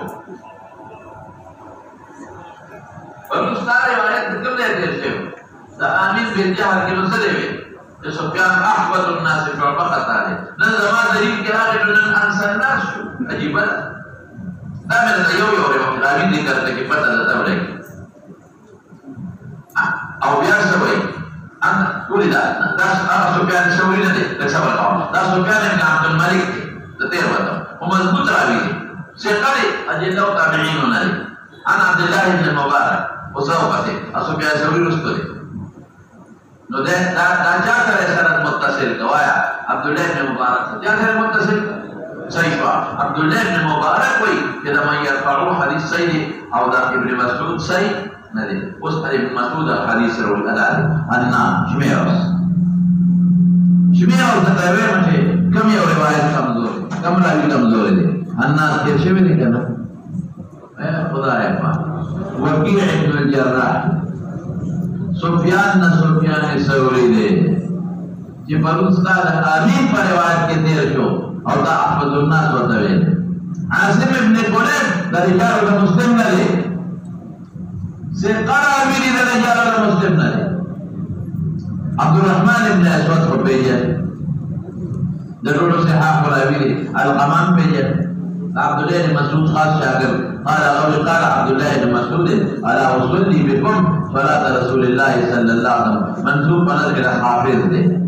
پرستا روایت کوم دی تیر شوی د امین په جهل کې نو څه دی چې سفیان احفظ الناس شعبه خطا دی نه زما دلیل کې راغلی نو انسان ناس شو عجیب ده دا مې د یو روایت امین دې کړه کې پته ده ولې او بیا سوي ان ولې دا سفیان الثوري نه دی لکه څنګه دا سفیان بن عبد الملك د تیر وته هم مضبوط راوي ثقه اجنده او تابعین نه دي ان عبد الله بن المبارك وصوبته سفیان الثوري رسول دی نو دا چا سره سند متصل کوایا عبد الله بن مبارک چا سره متصل صحیح عبد الله بن مبارک وای چې دا مې يرفعو حدیث صحیح او دا ابن مسعود صحیح ندی اس ابن مسعود حدیث روی ادار انا شمیروس تتاوی مجھے کم یو روایت کمزور کم راوی کمزور دی انا تیر شوی دی کنا خدا ہے پاک وکیع ابن الجراح سفیان الثوری دی چې پرستا د امین پر روایت کې تیر شو او دا احفظ الناس وتوی عاصم ابن قليب ده رجال المسلم نالي سيقرأ أميري ده رجال المسلم نالي عبد الرحمن ابن أسود حبيجة ضرور صحاح الأميري القمام بيجة عبد الله بن مسعود خاص شاكر قال عبد الله بن مسعود ألا أصلي بكم صلاة رسول الله صلى الله عليه وسلم منسوب بنظر إلى حافظ ده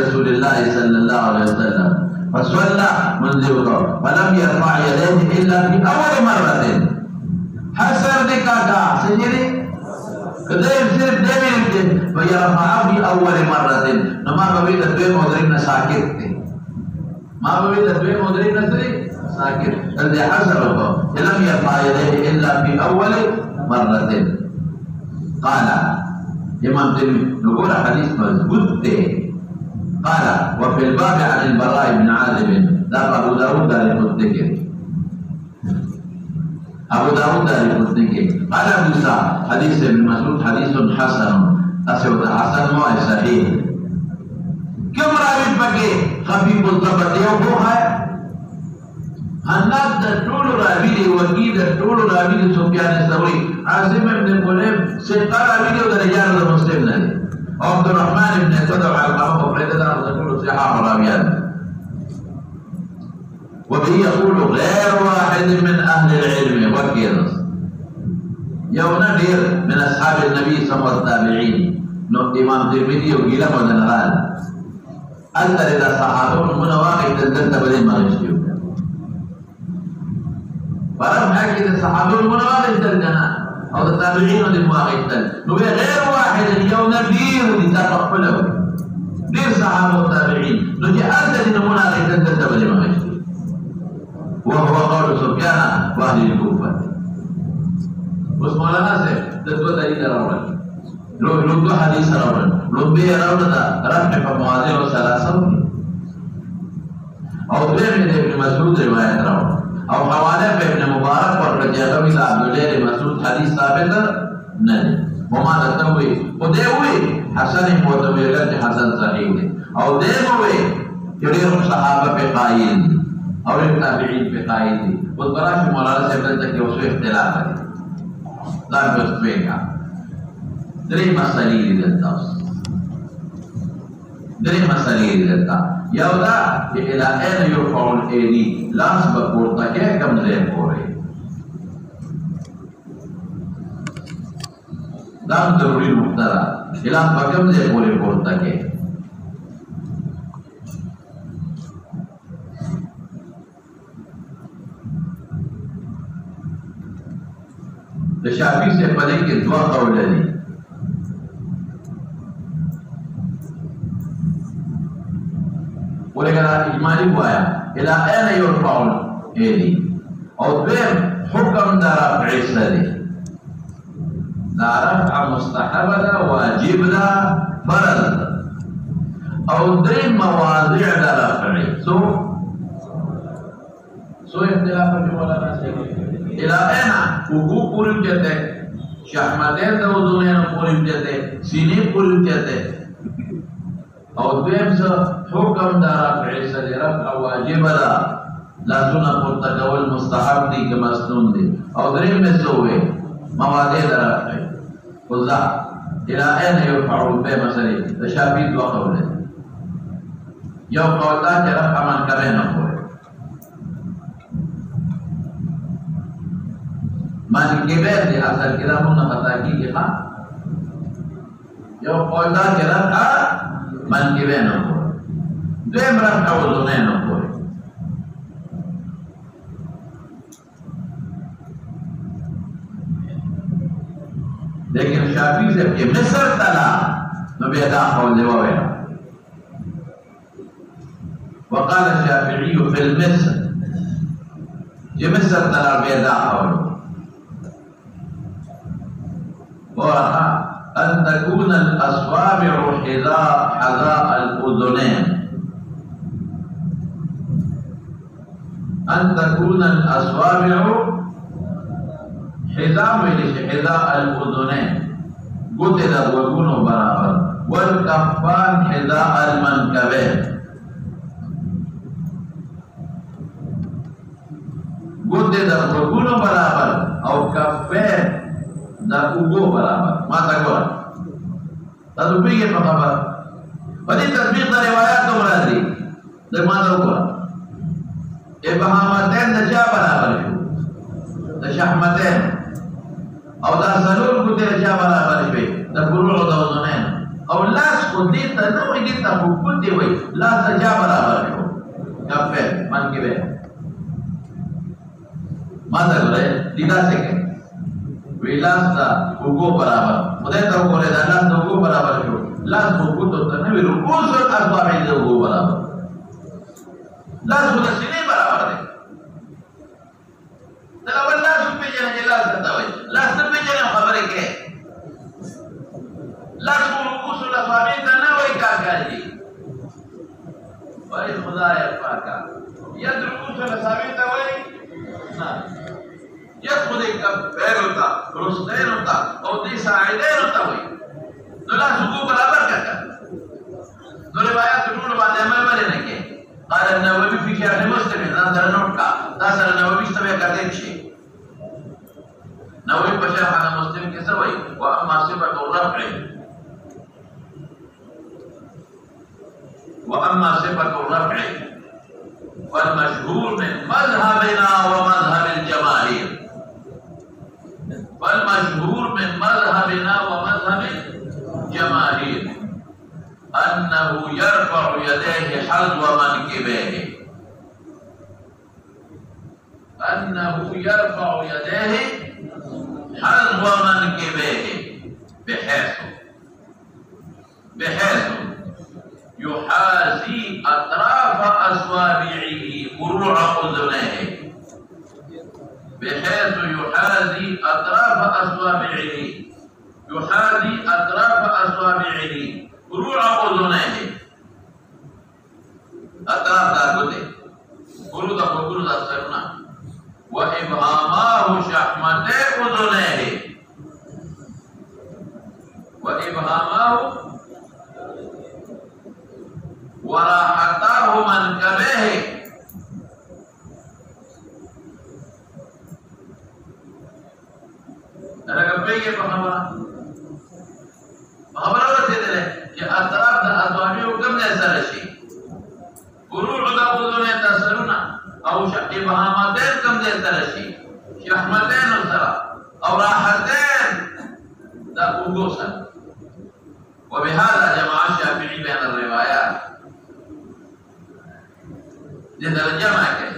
رسول الله صلى الله عليه وسلم فصلى منذ فلم يرفع يديه إلا في أول مرة حسر دكاكا سجري كذا صرف دمين فيرفع في أول مرة نما ببي تدوي مدرين ساكت ما ببي تدوي مدرين ساكت الذي حسره لم يرفع يديه إلا في أول مرة قال إمام ترمذي نقول حديث مضبوط قال وفي الباب عن البراء بن عازب لا أبو داود المذكر أبو داود المذكر قال موسى حديث ابن مسعود حديث حسن أسود حسن وصحيح كم راوي بقي خفيف الضبط يوم ہے الناس طول راوي وكيل طول راوي سفيان الثوري عاصم بن قليب سيقرا راوي ورجال المسلم نالي عبد الرحمن بن أسود القمام وفريدة تقول صحاح راويان وبه يقول غير واحد من أهل العلم وكيل يوم نذير من أصحاب النبي صلى الله عليه وسلم التابعين إمام ترمذي وقيل ودنران أنتر إذا صحابه من واقع تنزلت بدين مغشيو فرم حكي الصحابه المنافق تلقنا او التابعين للمواقع تل نبي غير واحد اليوم نذير لتقبله غير صحابه والتابعين نجي انت للمنافق تلقنا بدين مغشيو وهو قول سفيان واهل الكوفه بس مولانا سے دو طریقہ راوڑ لوگ حدیث راوڑ لوگ بھی راوڑ دا رفع فمواضع و ثلاثه او دې ابن مسعود روایت راوڑ او حواله په ابن مبارک پر رجاوی د عبد الله بن مسعود حدیث ثابت نه وما تتوي او دی وی حسن موتویل حسن صحیح دی او دی وی کړي صحابه په قائل او تابعین په قائل دي او براش مولانا صاحب ته کې اوسه اختلاف دی دا بس پیګه درې مسلې دي تاسو درې مسلې دي یو دا چې الى ان يرفع الايدي لاس بپورته کې کوم ځای پورې دا ضروري نقطه ده چې لاس په کوم ځای پورې پورته کې د شافعي سے پدې کې دوه قول دي ولكن إجمالي بوايا إلى أين يرفع الأيدي أو دوم حكم دا رفع السري دا رفع مستحب دا واجب دا فرض أو درين مواضع دا رفع سو اختلاف الجملة إلى أين وقوع قريب جاتے شحمتين دا وزنين قريب جاتے سيني قريب جاتے او دویم سا حکم دا رفع سری رفع واجب دا لازونا پورتا کول مستحب دی که مسنون دی او دریم میں سوئے موادی دا رفع خزا الى این یرفعو بے مسری دا شافی دو قول دی یو قول دا که رفع من کبه نکوئے من کبه دی اصل کدا مون خطا کی کہ خواہ یو قول دا که رفع من کبه نکوئے دویم رفع وزنه نکوئے لیکن شافعی سے کہ مصر تلا نبی ادا قول دیوائے وقال الشافعي في المصر جي مصر تلا بيدا قول ورها أن تكون الأصابع حذاء الأذنين أن تكون الأصابع حذاء الأذنين قتل ويكون برابر والكفان حذاء المنكبين ګوتې د غوږونو برابر او کفین د اوږو برابر. ما ته ګوره تاسو پوهېږئ په خبره په دې تطبیق د روایاتو راځي. د ما ته وګوره ابهامتین د چا برابر شو؟ د شحمتین. او دا څلور ګوتې د چا برابر شوې؟ د فروع د اذنین. او لاس خو دې ته نه وایي، دې ته خو ګوتې وایي. لاس د چا برابر شو؟ کفین منکبین. ما ته ګوره دې داسې کوي وی لاس د اوږو برابر. خدای ته وګورئ دا لاس د اوږو برابر شو. لاس خو ګوتو ته نه وي، رؤوس الاصابع د اوږو برابر. لاس خو د سینې برابر دی. دا اول لاس وپېژنه چې لاس څه ته وایي. لاس نه پېژنې خبرې کوې. لاس خو رؤوس الاصابع ته نه وایي کاکاجي. وایي خدایه پاکه ید رؤوس الاصابع ته وایي نه. ید خو دې کفینو ته رستینو ته او دې ساعدینو ته وایي. نو لاس اوږو برابر کړه. نو روایات ټولو باندې عمل ولې نه کوې؟ قال النووي في شرح مسلم نظر نوٹا نظر النووي استوى کرتے چھے. نووي په شرح مسلم کې څه وایي؟ واما صفة الرفع والمشهور من مذهبنا ومذهب الجماهير أنه يرفع يديه حذو منكبيه. بحيث يحاذي أطراف أصابعه فروع أذنيه. فروع أذنيه. أطراف داخله فروع داخله داخلنا وإبهاماه شحمتي أذنيه. وراحتاه منكبيه. رکبے په خبره ورته چې اطراف د اذانو کوم ځای سره شي. فروع د اذن تسرنا او ابهامتين کوم ځای سره شي. شحمتين سره او راحتين د اوږو سره. وبهذا جمع الشافعي بين الروايات. دې درجه ما کوي.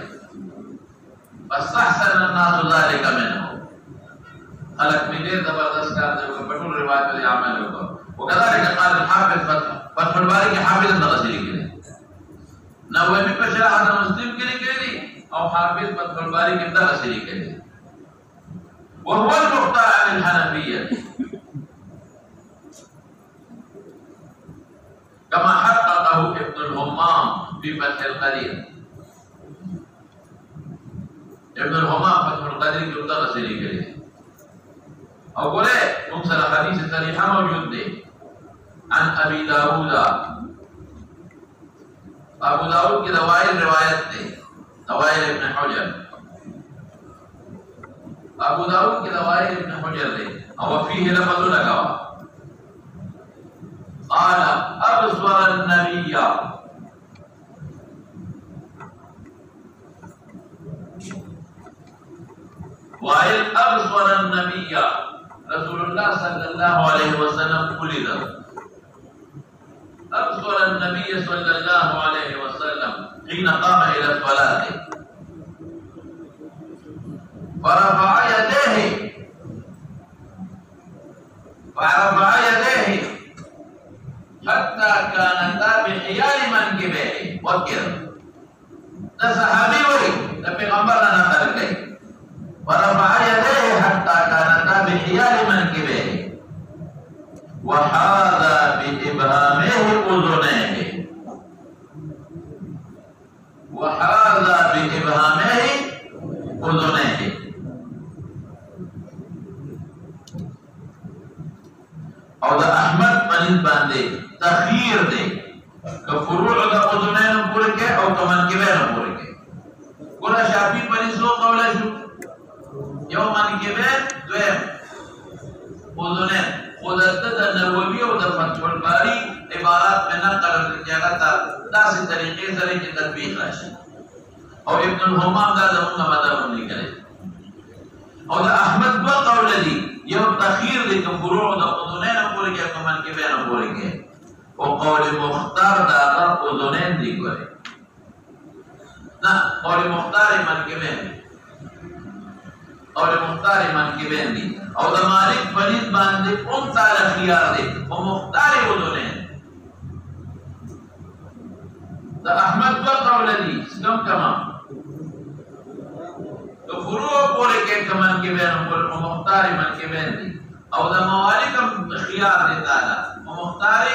فاستحسن الناس ذلك منه. خلق من دې زبردست کار دی په ټول روایت باندې عمل وکړ. وكذلك قال الحافظ فتح الباري کې حافظ النغزي کړي. نووي په شرح مسلم کې کړي او حافظ فتح الباري کې النغزي کړي. وهو المختار عن الحنفية كما حققه ابن الهمام في فتح القدير. ابن الهمام فتح القدير کې النغزي کړي. او بولے ممثل حدیث صریحہ موجود دے عن ابی داؤد. ابو داؤد کی دوائل روایت دے دوائل ابن حجر. ابو داؤد کی دوائل ابن حجر دے او فیہ لفظ لگا قال ابصر النبی وائل ابصر النبی رسول الله صلى الله عليه وسلم ولد. أبصر النبي صلى الله عليه وسلم حين قام إلى الصلاة فرفع يديه حتى كانتا بحيال منكبيه. وكر ده صحابي وي ده پیغمبر نه نقل کوي. ورفع يديه حتى كانتا بحيال منكبيه وحاذا بإبهامه أذنيه. او دا احمد پنځ باندې تخیر دی که فروع د اذنین پورې کې او کمن کې نه پورې کې. ګور شافعي پنځ سو قوله شو یو منکبین دویم اذنین خودت د نووي او د فتح الباری عبارات میں نقل کیږي داسې طریقې سره چې تطبیق راشي او ابن الهمام دا زموږ مذهب لیکلی او د احمد دو قول دي یو تخیر دی که فروع د اذنین پورې کې که منکبین پورې کې او قول مختار دا اذنین دی ګوري نه قول مختار منکبین اور مختار منکبین دی او د مالک فرید باندې تعالی خيار دی او مختار ودونه د احمد بقول دی څنګه کما د فروع پورې کې کمن کې بیان او مختار منکبین دی او د موالک خيار دی تعالی او مختار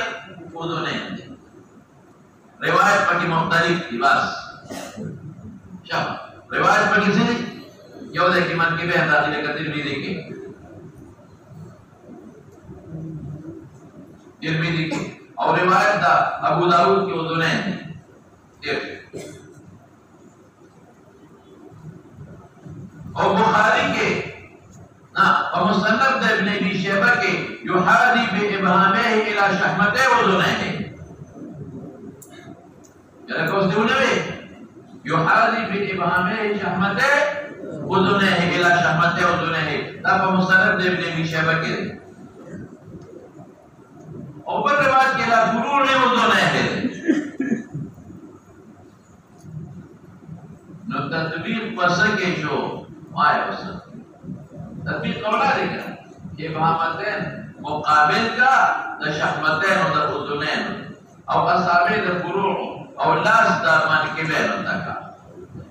ودونه دی روایت پکې مختلف دی بس شاب روایت پکې څه یو د کې من کې به اندازې لکتر وی دي کې ترمذی کې او روایت دا ابو داؤد کې ودونه دي او بخاری کې نا او مصنف د ابن ابي شيبه کې يحادي بابهامه الى شحمته ودونه یره کوم دیونه يحادي بابهامه شحمته اذنه الى شحمته اذنه دا په مصنف د ابن ابي شيبه کې او په رواج کې لا فروع نه اذنه نو تطبیق پسه کې شو وای اوس تطبیق اوله دی چې بهامتين مقابل کا د شحمتين او د اذنين او اصابع د فروع او لاس د منکبين تکا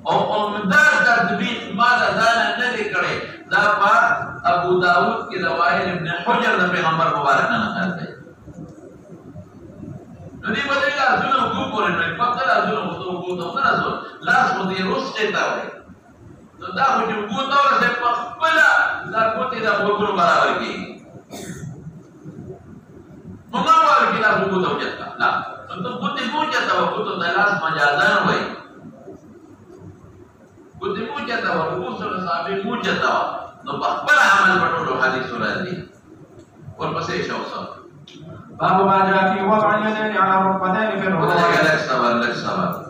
او عمدہ تطبیق ما دانا ندی کڑے دا پا ابو داود کی روایت ابن حجر دا پیغمبر مبارک نہ کرتے ندی بدل لازم کو پورے نہ پکا لازم کو تو نہ سو لاس مودی روس چتا ہے تو دا جو کو تو سے پخلا دا کوتی دا وګړو برابر کی مونږ کی لاس کو تو چتا لا تو کوتی مو چتا کو تو لاس مجازان وای کوتی مو چتا و رسول صاحب مو چتا نو خپل عمل پټولو حدیث ورته ورپسې شوصه باب ما جاء في وضع اليدين على الركبتين في الركوع لك صبر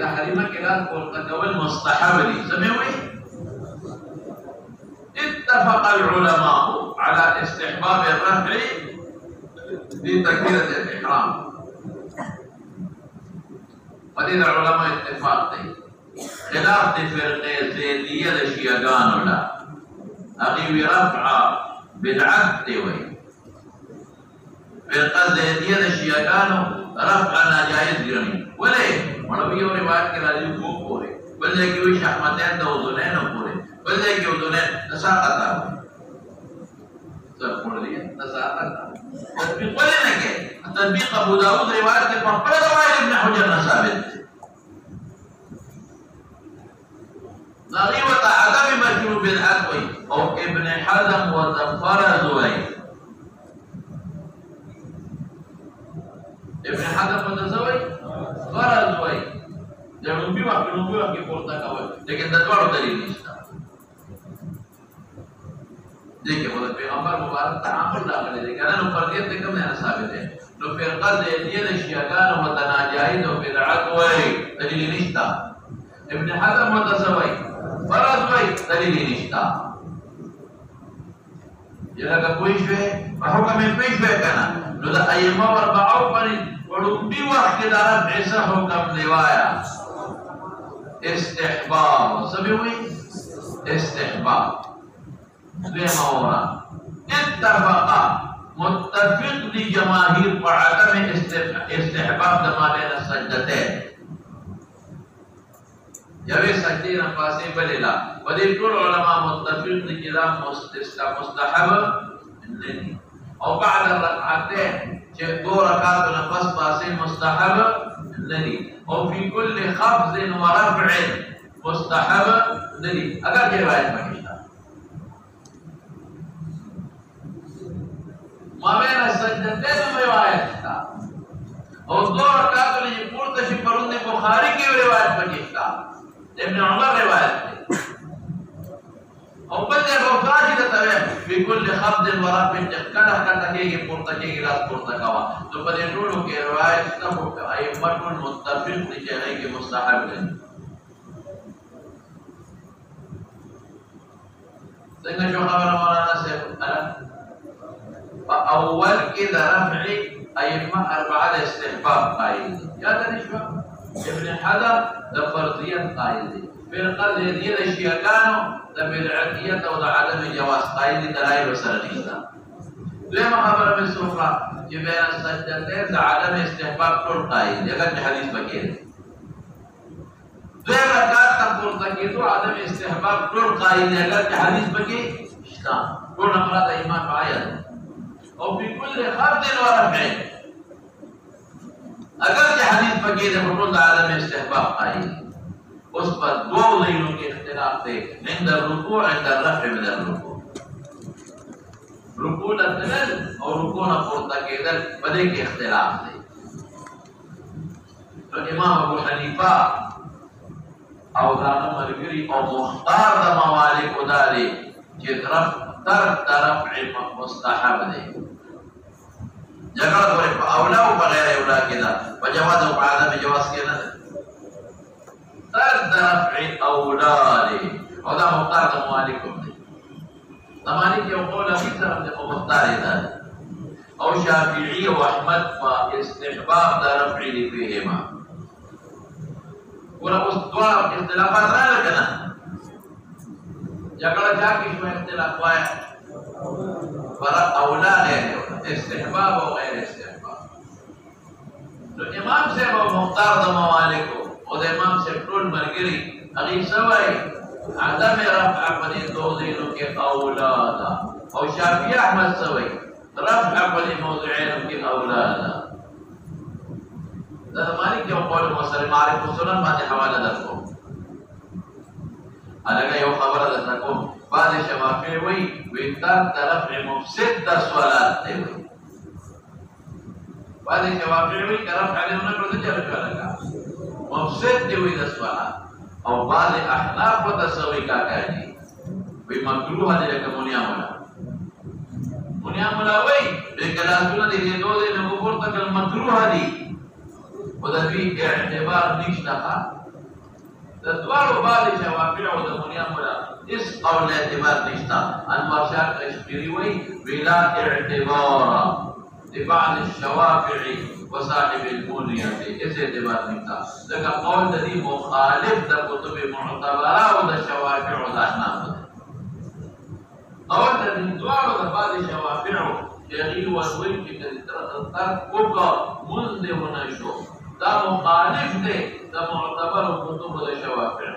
تحریمه کې لاس پورته کول مستحب دي سموي اتفق العلماء على استحباب الرفع في تكبيرة الإحرام ودين العلماء اتفاق دي خلاف دي فرقه زيدية لشيئان ولا أغيب رفع بدعت دي وي فرقه زيدية لشيئان رفع ناجائز جرمي وليه مولوی اور روایت کے راضی کو پورے بلے کہ وہ شحمتین تو ذنین پورے بلے کہ وہ ذنین نساقت سب پڑھ لیا نساقت تطبیق بلے نہ کہ تطبیق ابو داؤد روایت کے پہلے روایت ابن حجر نہ ثابت نغیبت عدم مجروب العدوی او ابن حزم وتفرز وی ابن حزم وتزوی فرض وای لومبي وخت کې پورته کول لیکن د دوړو دلیل نشته دغه په پیغمبر مبارک تعامل راغلی دی کنه نو فردیت کوم نه ثابت دی نو فرقه دې د شیعاګانو متناجایز او بدعت وای دلیل نشته ابن حزم متسوی فرض وای دلیل نشته یلکه پوه شوې په حکم یې پوه شوې که نه نو د ائمه اربعو باندې په لومړي وخت کې د رفع څه حکم دی وایه استحباب څه به وایي استحباب دویمه وره اتفقا متفق دی جماهیر پر عدم استحباب د ما بین السجدتين یوې سجدې نه پاسې بلې لا په دې ټول علما متفق دي چې دا مستحب نه دي او بعد الركعتين چې دو رکعاتو نه پس پاسې مستحب نه دي او فی کل خفض ورفع مستحب نه دي اگر چې روایت پکې شته ما بین السجدتين روایت شته او دو رکعاتو نه پورته شي پرون بخاری کې روایت پکې شته ابن عمر روایت دی او بل ځای راځي د توې په کل خفض ورفع کله کله کېږي پورته کېږي لاس پورته کاوه نو په دې ټولو کې روایت شته او ائمه ټول متفق دي چې هغه کې مستحب دي څنګه جو خبره مولانا صاحب په اول کې د رفع ائمه اربعه استحباب قائل یاد دي شو ابن حجر د فرضیت قائل دي فرقه دې د شیعاګانو د بدعتیت او د عدم جواز قائل دي دلایل سره نشته دویمه خبره به سوفا چې بین السجدتين د عدم استحباب ټول قائل دي اگر حدیث پکې دی دویم رکعت ته پورته کېدو عدم استحباب ټول قائل دي اگر حدیث پکې شته ټول مراد ایمان آیت او په کل خفض ورفع اگر چې حدیث پکې د ټول د عدم استحباب قائل اس پر دو ذیلوں کے اختلاف تھے عند الرکوع عند الرفع من الرکوع رکوع لتنل اور رکوع نہ پورتا کېدل په دې کې اختلاف دی نو امام ابو حنیفه او داغه ملګری او مختار د موالک وداري چې ترک رفع مستحب دی جګړه کوي په اولا او بغیر اولا کې دا په جواز او عدم جواز کې نه ترک رفع اولاده او دا مختار د موالکم دی د مالک یو قول هغې طرف دی خو مختار یې دا او شافعي او احمد په استحباب د رفع لفیهما ګوره اوس دواړه اختلافات راغله که نه جګړه چا کې شوه اختلاف وایه فرق اولا غیر استحباب او غیر استحباب نو امام صاحب او مختار د موالکو او د امام صاحب ټول ملګري هغې څه وایي عدم رفع په دې دوه ځایونو کې اولا ده او شافعي احمد څه وایي رفع په دې موضوعینو کې اولا ده دا د مالک یو قول مسلم معرف السنن باندې حواله درکوم هلکه یو خبره درته کوم بعض شوافع وایي ترک رفع مفسد د صلات دی وایي بعض شوافع وایي که رفع دې ونه کړو څه چل شو هلکه مفسد دی وایي د صلات او بعض احناف ورته څه وایي کاکا جي وایي مکروه دی لکه منیا مولا وایي که لاسونه دې دې دو دی نو پورته کړل مکروه دي خو د دوی اعتبار نشته د دواړو بعض شوافع او د منیا مولا هیڅ قول اعتبار نشته انور شاه کشمیري وایي بلا اعتبار لبعض الشوافع وصاحب المنية اس اعتبار نشته ځکه قول د دې مخالف د کتب معتبره او د شوافع او د احناف قول د دې دواړو د بعض شوافع چې هغوی وایي چې ترک وکړه مونځ دې ونه شو دا مخالف دی د معتبرو کتبو د شوافع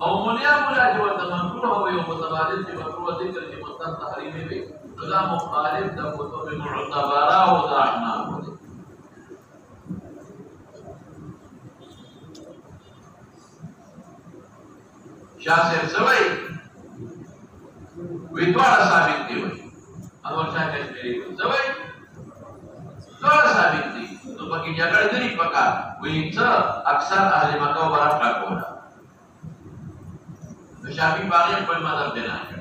او منیا مولا چې ورته مکروه وایي او متبادل چې مکروه ذکر چې مطلق تحریمي وي نو دا مخالف د کتب معتبره او د احنافو دی شاه صاحب څه وایي وایي دواړه ثابت دي وایي انور شاه کشمیري څه وایي دواړه ثابت دي نو پکې جګړه نه پکار وایي څه اکثر اهل مکه و رفع کوله نو شافعي باغی خپل مذهب بنا کړ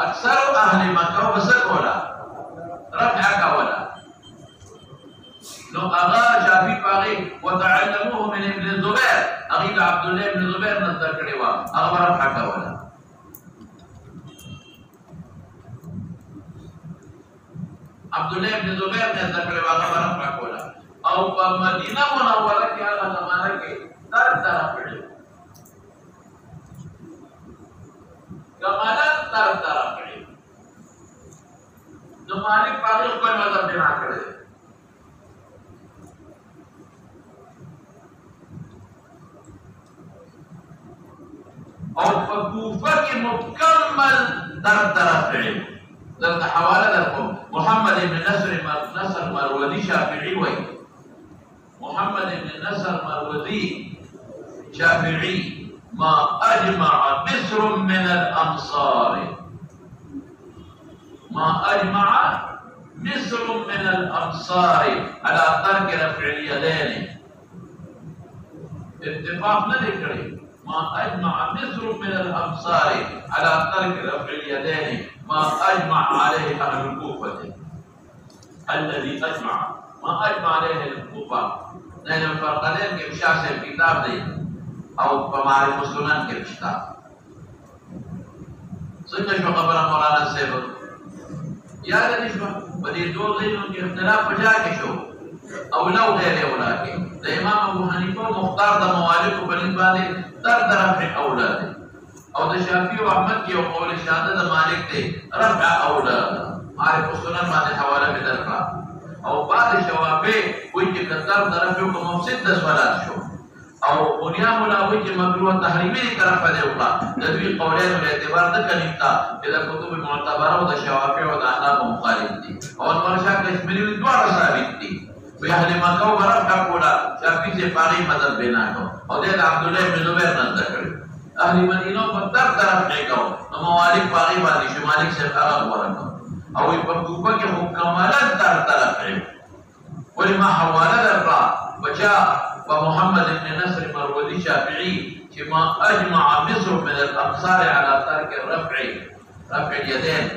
اکثر اهل مکه و څه کوله رفع کوله نو هغه شافعي باغی وتعلموه من ابن الزبير هغه عبد الله ابن زبير نه زده کړی و هغه رفع کوله عبدالله ابن زبیر نے ذکر والا برم رکھولا او پا مدینہ منورہ کی آغا زمانہ کے در طرف پڑے کمالت در طرف پڑے جو مالک پاگل کوئی مذہب بنا کرے اور کوفہ کی مکمل در طرف پڑے در حوالہ درکم محمد ابن نصر مروزی شافعی وی محمد ابن نصر مروزی شافعی ما اجمع مصر من الامصار ما اجمع مصر من الامصار على ترك رفع اليدين اتفاق نہ کرے ما اجمع مصر من الامصار على ترك رفع اليدين ما اجمع عليه اهل الكوفه الذي اجمع ما اجمع عليه الكوفه نحن الفرقدين کے شاہ سے کتاب دے او ہمارے مسلمان کے کتاب سنجھ شو خبر مولانا صاحب یاد ہے شو بدی دو دینوں کے اختلاف بجا کے شو او لو غیر اولاد کے امام ابو حنیفہ مختار دا موالک و بنی باندے در طرف اولاد او دا شافعی و احمد کی قول شهادت مالک تے رفع اولاد عارف السنن باندې حوالہ میں درکا او بعد شوافی کوئی کہ قطر طرف کو مفسد دا سوالات شو او بنیام الاوی کی مکروہ تحریمی دی طرف دے اولا جدوی قولین و اعتبار دا کنیتا اذا کتب معتبرہ و دا شوافی و دا احناف مخالف دی اور مرشا کشمیری دوار ثابت دی وی اہل مکہ و رفع کولا شافعی سے پاگی مذہب بنا کو اور دید عبداللہ بن زبیر نزدہ کرے اہل مدینوں پر در طرف نکاو موالک پاگی باندی شمالک سے خراب ورکو او پر کوفہ کے مکملت در طرف ہے ولما حوالہ در را بچا ومحمد بن نصر مروزی شافعی كما اجمع مصر من الامصار على ترك رفع اليدين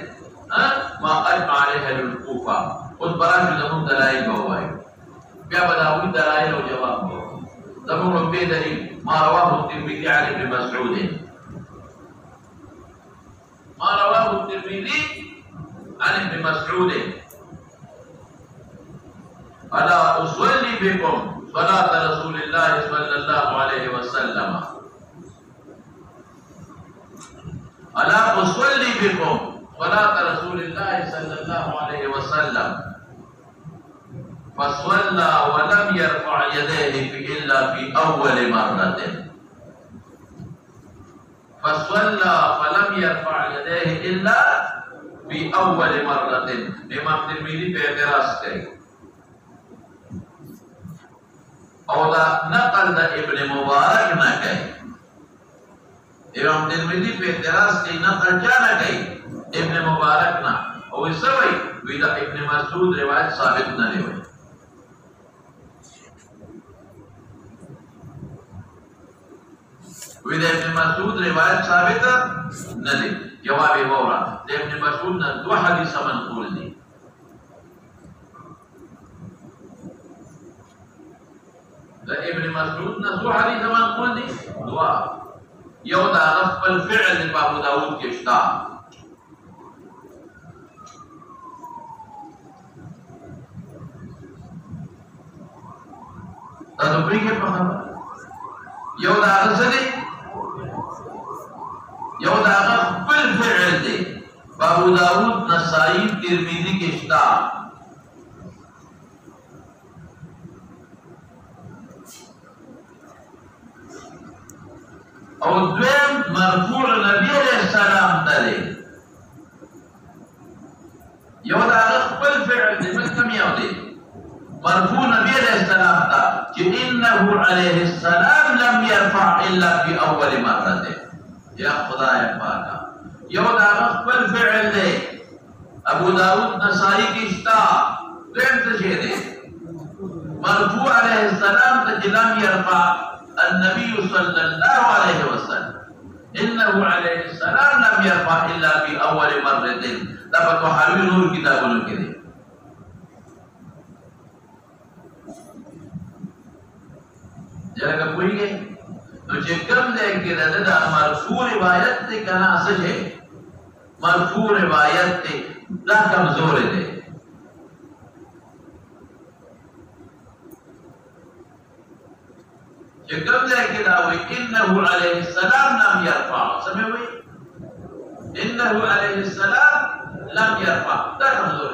ما اجمع عليه الكوفه خود براج لهم دلائل بوائی بیا بداوی دلائل و جواب بوائی زمون ربی دلیل ما رواه الترمذي عن ابن مسعود ما رواه الترمذي عن ابن مسعود الا اصلي بكم صلاة رسول الله صلى الله عليه وسلم الا اصلي بكم صلاة رسول الله صلى الله عليه وسلم فصلى ولم يرفع يديه إلا في أول مرة فصلى فلم يرفع يديه إلا في أول مرة امام ترمذی پہ اعتراض کرے اور دا نقل دا ابن مبارک نہ کہے امام ترمذی پہ اعتراض کی نقل کیا نہ کہے ابن مبارک نہ اور اس سے وہی دا ابن مسعود روایت ثابت نہ لے ہوئی وید ابن مسعود روایت ثابت نہ دی جواب وورا ابن مسعود نے دو حدیث منقول دی ابن مسعود نے دو حدیث منقول دی دعا یو دا غفل الفعل ابو داود کے شتا تدبری کے پخبر یو دا غزلی یو دا غفل فعل دے ابو داود نسائی ترمذی کے شتا اور دویم مرفوع نبی علیہ السلام دلے یو دا غفل فعل دے مکم یو دے مرفوع نبی علیہ السلام تا کہ انہو علیہ السلام لم يرفع الا في اول مرت یا خدا پاکا یو دا غفل فعل دے ابو داود نسائی کی اشتا دین تشے دے مرفوع علیہ السلام تا لم يرفع النبي صلى الله عليه وسلم انه عليه السلام لم يرفع الا في اول مرت لابد حلوی نور کتاب لکے دے جرگا پوئی گئے تو چکم دے کہ دا مرفوع روایت تے کنا سجے مرفوع روایت تے دا کمزور دے كم ذاك داوي إنه عليه السلام لم يرفع سمعوا إنه عليه السلام لم يرفع ده كمزور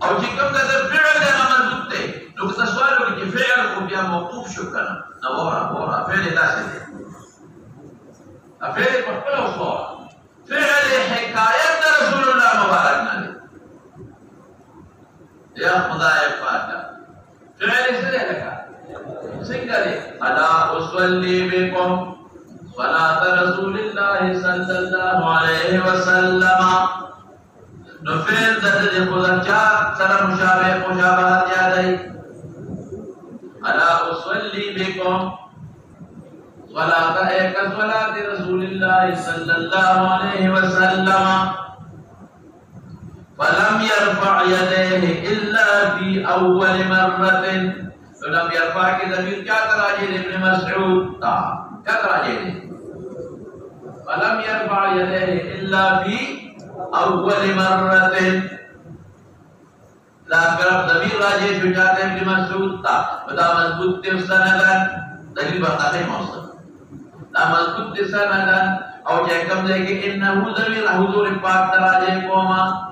أو كم ذا فعل أنا مزبوطه لو كنت سؤال لو فعل كوبيا موقوف شكرا نورا فعل داسه فعل بقى صور فعل حكاية رسول الله مبارك نبي يا خداي فاتا فعل سيدك سيدك ألا أصلي بكم صلاة رسول الله صلى الله عليه وسلم نفعل ذات خدجا سر مشابهات يدي ألا أصلي بكم صلاة صلاة رسول الله صلى الله عليه وسلم فلم يرفع يديه إلا في أول مرة فلم يرفع كذبير كاتراجل ابن مسعود كاتراجل فلم يرفع يديه إلا في أول مرة لا كرب ضمير راجل شجاعة ابن مسعود بدا مضبوط تفسندا دلیل بتاتے موصل لا مضبوط تفسندا او جاكم جاكي إنه ضمير حضور پاک تراجل قوما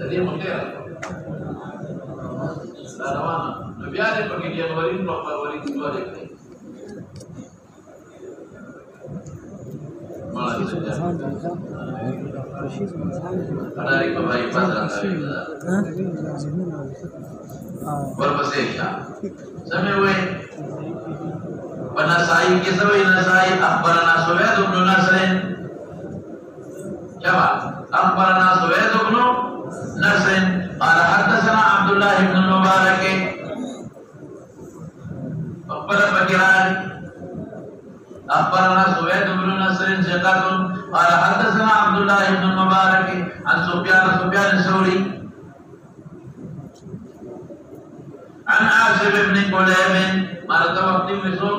jadi mungkin sarawana lebih ada pergi Januari Februari itu ada kan malah saja ada ribuan pasang berbesar sampai penasai kisah nasai akhbarana Suwaid ibn Nasr jawab akhbarana Suwaid ibn Nasr qala hadatsana Abdullah ibn Mubarak akhbarana Bakiran akhbarana Suwaid ibn Nasr thiqatun qala hadatsana Abdullah ibn Mubarak an Sufyan al-Thawri عن عاصم بن clip مرد وقت مسوق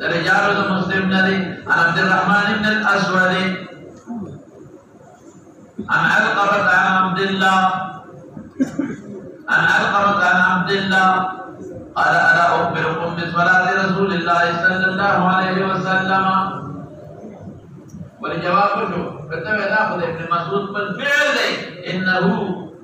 dari Jarud Muslim dari عن عبد الرحمن بن الأسود عن علقمة عن عبد الله قال ألا أخبركم بصلاة رسول الله صلى الله عليه وسلم والجواب شو كتب ناخذ ابن مسعود بالفعل إنه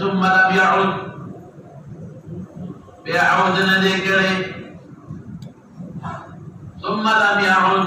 ثم لم يعud ذكره ثم لم يعد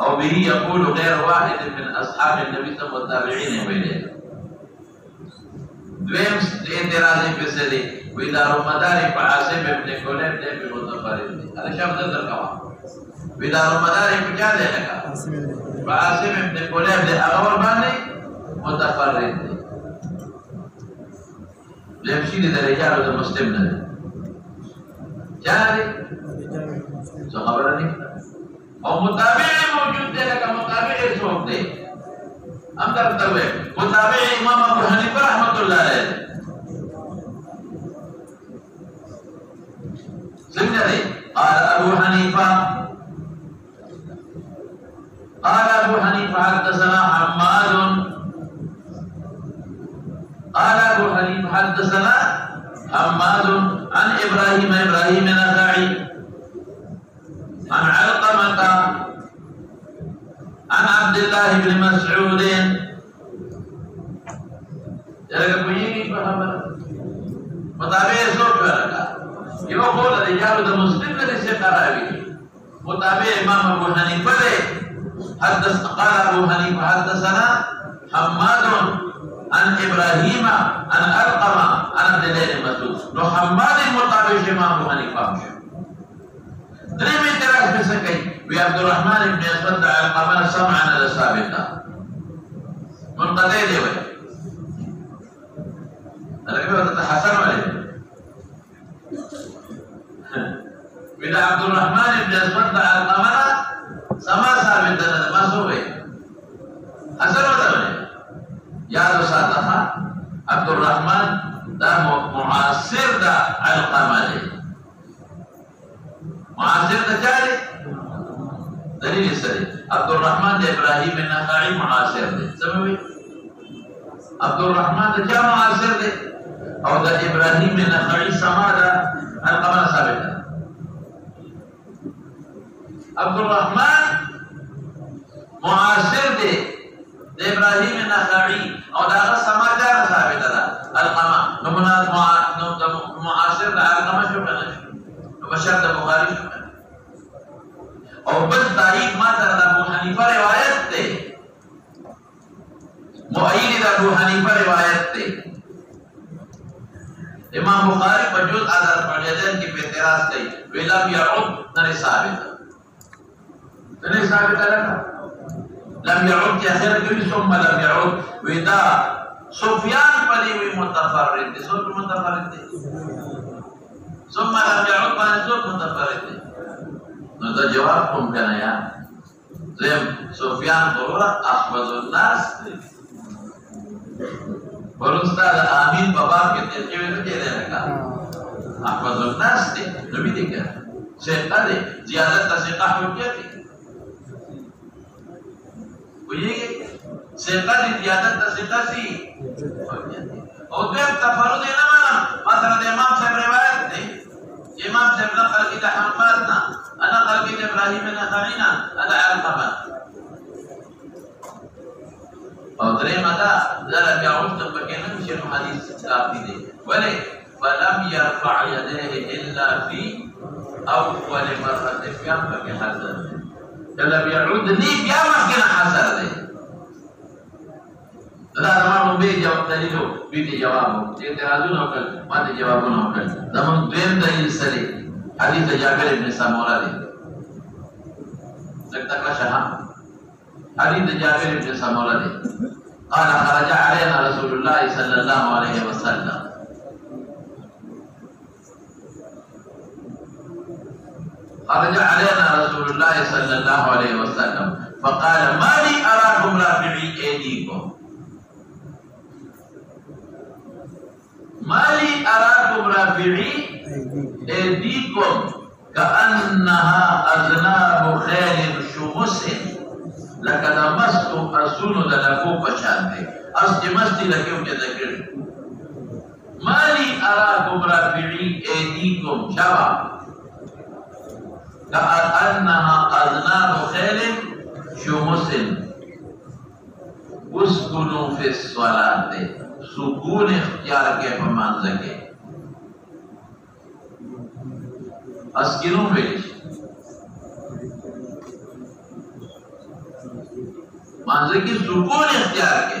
أو به يقول غير واحد من أصحاب النبي صلى الله عليه وسلم والتابعين دویم اعتراضی پیسے دی ویدار و مداری پا عاصم ابن کلیب دے پی متفرد دی علی شب در کوا ویدار و مداری پا کیا دے لگا پا عاصم ابن کلیب دے اغور بانی متفرد دی لیمشی دی در رجال در مسلم ندے کیا دی سو خبر نہیں اور مطابع موجود دے لگا مطابع سوک دے ہم کرتے ہوئے مطابع امام ابو حنیفہ رحمت اللہ علیہ سمجھا دے قال ابو حنیفہ حدثنا حماد حدثنا حماد عن ابراهيم النخعي عن علقمة عن عبد الله بن مسعود جرى بيجي فهم مطابع سوق لك يقول الرجال المسلم الذي قرأ مطابع امام ابو حنيفه حدث قال ابو حنيفه حدثنا حماد عن ابراهيم عن علقمة عن عبد الله بن مسعود لو حماد مطابع امام ابو حنيفه دريم اعتراض بسكي وعبد الرحمن بن اسود علقمة سمعنا لثابتا منقطع دي وجه لكن تتحسن عليه بدا عبد الرحمن بن اسود علقمة سما ثابتا ما سوى حسن ولا يا دوساتها عبد الرحمن ده معاصر ده علقمة معاصر تجاري دليل السري عبد الرحمن ابراهيم النخعي معاصر ده سموي عبد الرحمن ده معاصر ده او ده ابراهيم النخعي سما ده القمر ثابت عبد الرحمن معاصر ده ابراهيم النخعي او ده سما ده ثابت ده القمر نمنا معاصر ده القمر شو كان بشرط بخاری اور بس تاریخ ما تر ابو حنیفہ روایت تے مؤید ابو حنیفہ روایت تے امام بخاری بجوز آدھر پڑھیدن کی اعتراض تے ولم يعد نرے ثابت لنا لم يعد کے آخر کبھی ثم لم يعد ودا سفیان پڑھی ہوئی متفرد تے سوچ متفرد تے ثم لم يعد فانسوك متفرد نو جواب قم كان يا زين سفيان قرر احفظ الناس ورستاذ امين بابا کے ترجمے میں دے رہا احفظ الناس دے نبی دے کیا ثقہ دے زیادت ثقہ حجت وہی ثقہ دی زیادت ثقہ سی اور دے تفرد نہ مثلا امام صاحب روایت دے امام صاحب نقل کی حمادنا انا نقل کی ابراہیم النخعی انا علقمہ اور درے مدا ذرا بیعود بکنا شیخ حدیث کافی دے ولی فلم يرفع يديه الا في اول مرة فيام بکی حضر جل بیعود نہیں بیا مکنا حضر دے لا زمان بے جواب دلیلو بیٹی جواب اعتراضون ہوکل ماتے جوابون ہوکل زمان دویم دلیل سرے حدیث جابر ابن سامورا دے لگتا کا شہاں حدیث جابر ابن سامورا دے قال خرج علينا رسول الله صلى الله عليه وسلم خرج علينا رسول الله صلى الله عليه وسلم فقال ما لي أراكم رافعي أيديكم ما لي أراكم رافعي أيديكم كأنها أذناب خيل شمس لقد مست أرسون دلقو بشانته أصل مستي لكيو جذكر ما لي أراكم رافعي أيديكم شباب كأنها أذناب خيل شمس اسكنوا في الصلاة سکون اختیار کے فرمان لگے اسکنوں بیش مانزے کی سکون اختیار کے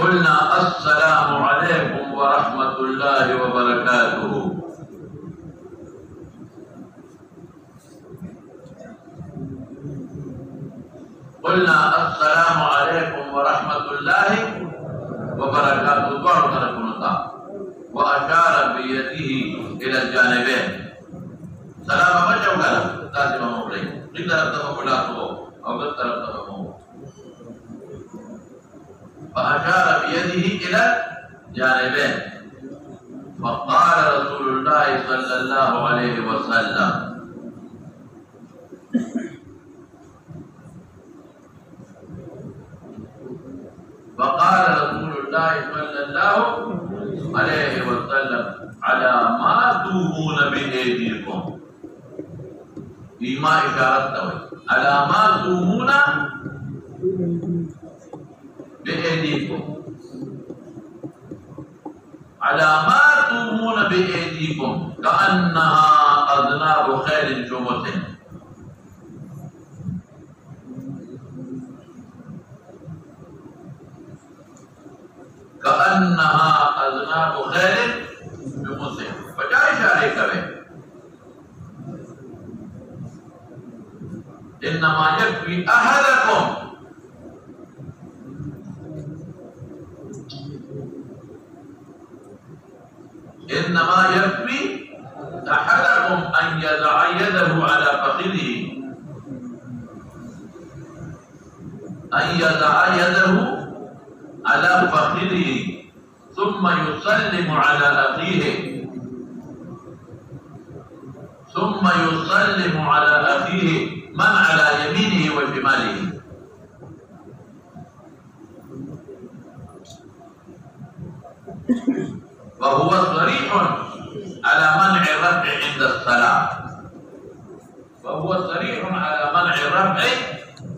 قلنا السلام عليكم ورحمة الله وبركاته قلنا السلام عليكم ورحمة الله وبركاته وأشار بيده إلى الجانبين سلام بچو گلا لازم موقعي قد طرف ملاقو أو قد طرف موقع فأشار بيده إلى جانبين فقال رسول الله صلى الله عليه وسلم فقال رسول الله صلى الله عليه وسلم على ما تومون بأيديكم فيما إشارة على ما تومون بأيديكم على ما تومون بأيديكم كأنها أذناب خيل جمس كأنها أذناب خيل جمس بجائے اشارے کرے إنما يكفي أحدكم إنما يكفي أحدكم أن يضع يده على فخذه ثم يسلم على أخيه من على يمينه وشماله وهو صريح على منع الرفع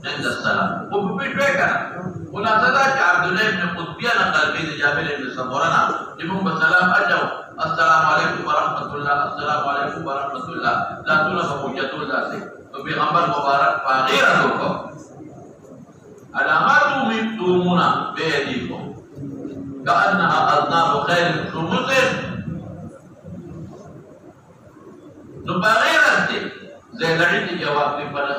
عند الصلاة وبشوية مناسبة عبد الله بن قطبية نقل بين جابر بن سمورة جمعوا بسلام أجوا السلام عليكم ورحمة الله السلام عليكم ورحمة الله لا تلف موجة ذاته وبغمبر مبارك فغيرتكم علامات تومون بأيديكم كأنها أذناب خيل شمس نبغيرت زيدعيد جواب في فنس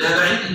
زيدعيد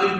في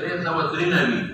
393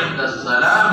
عند السلام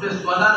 في الصلاة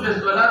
في الصلاة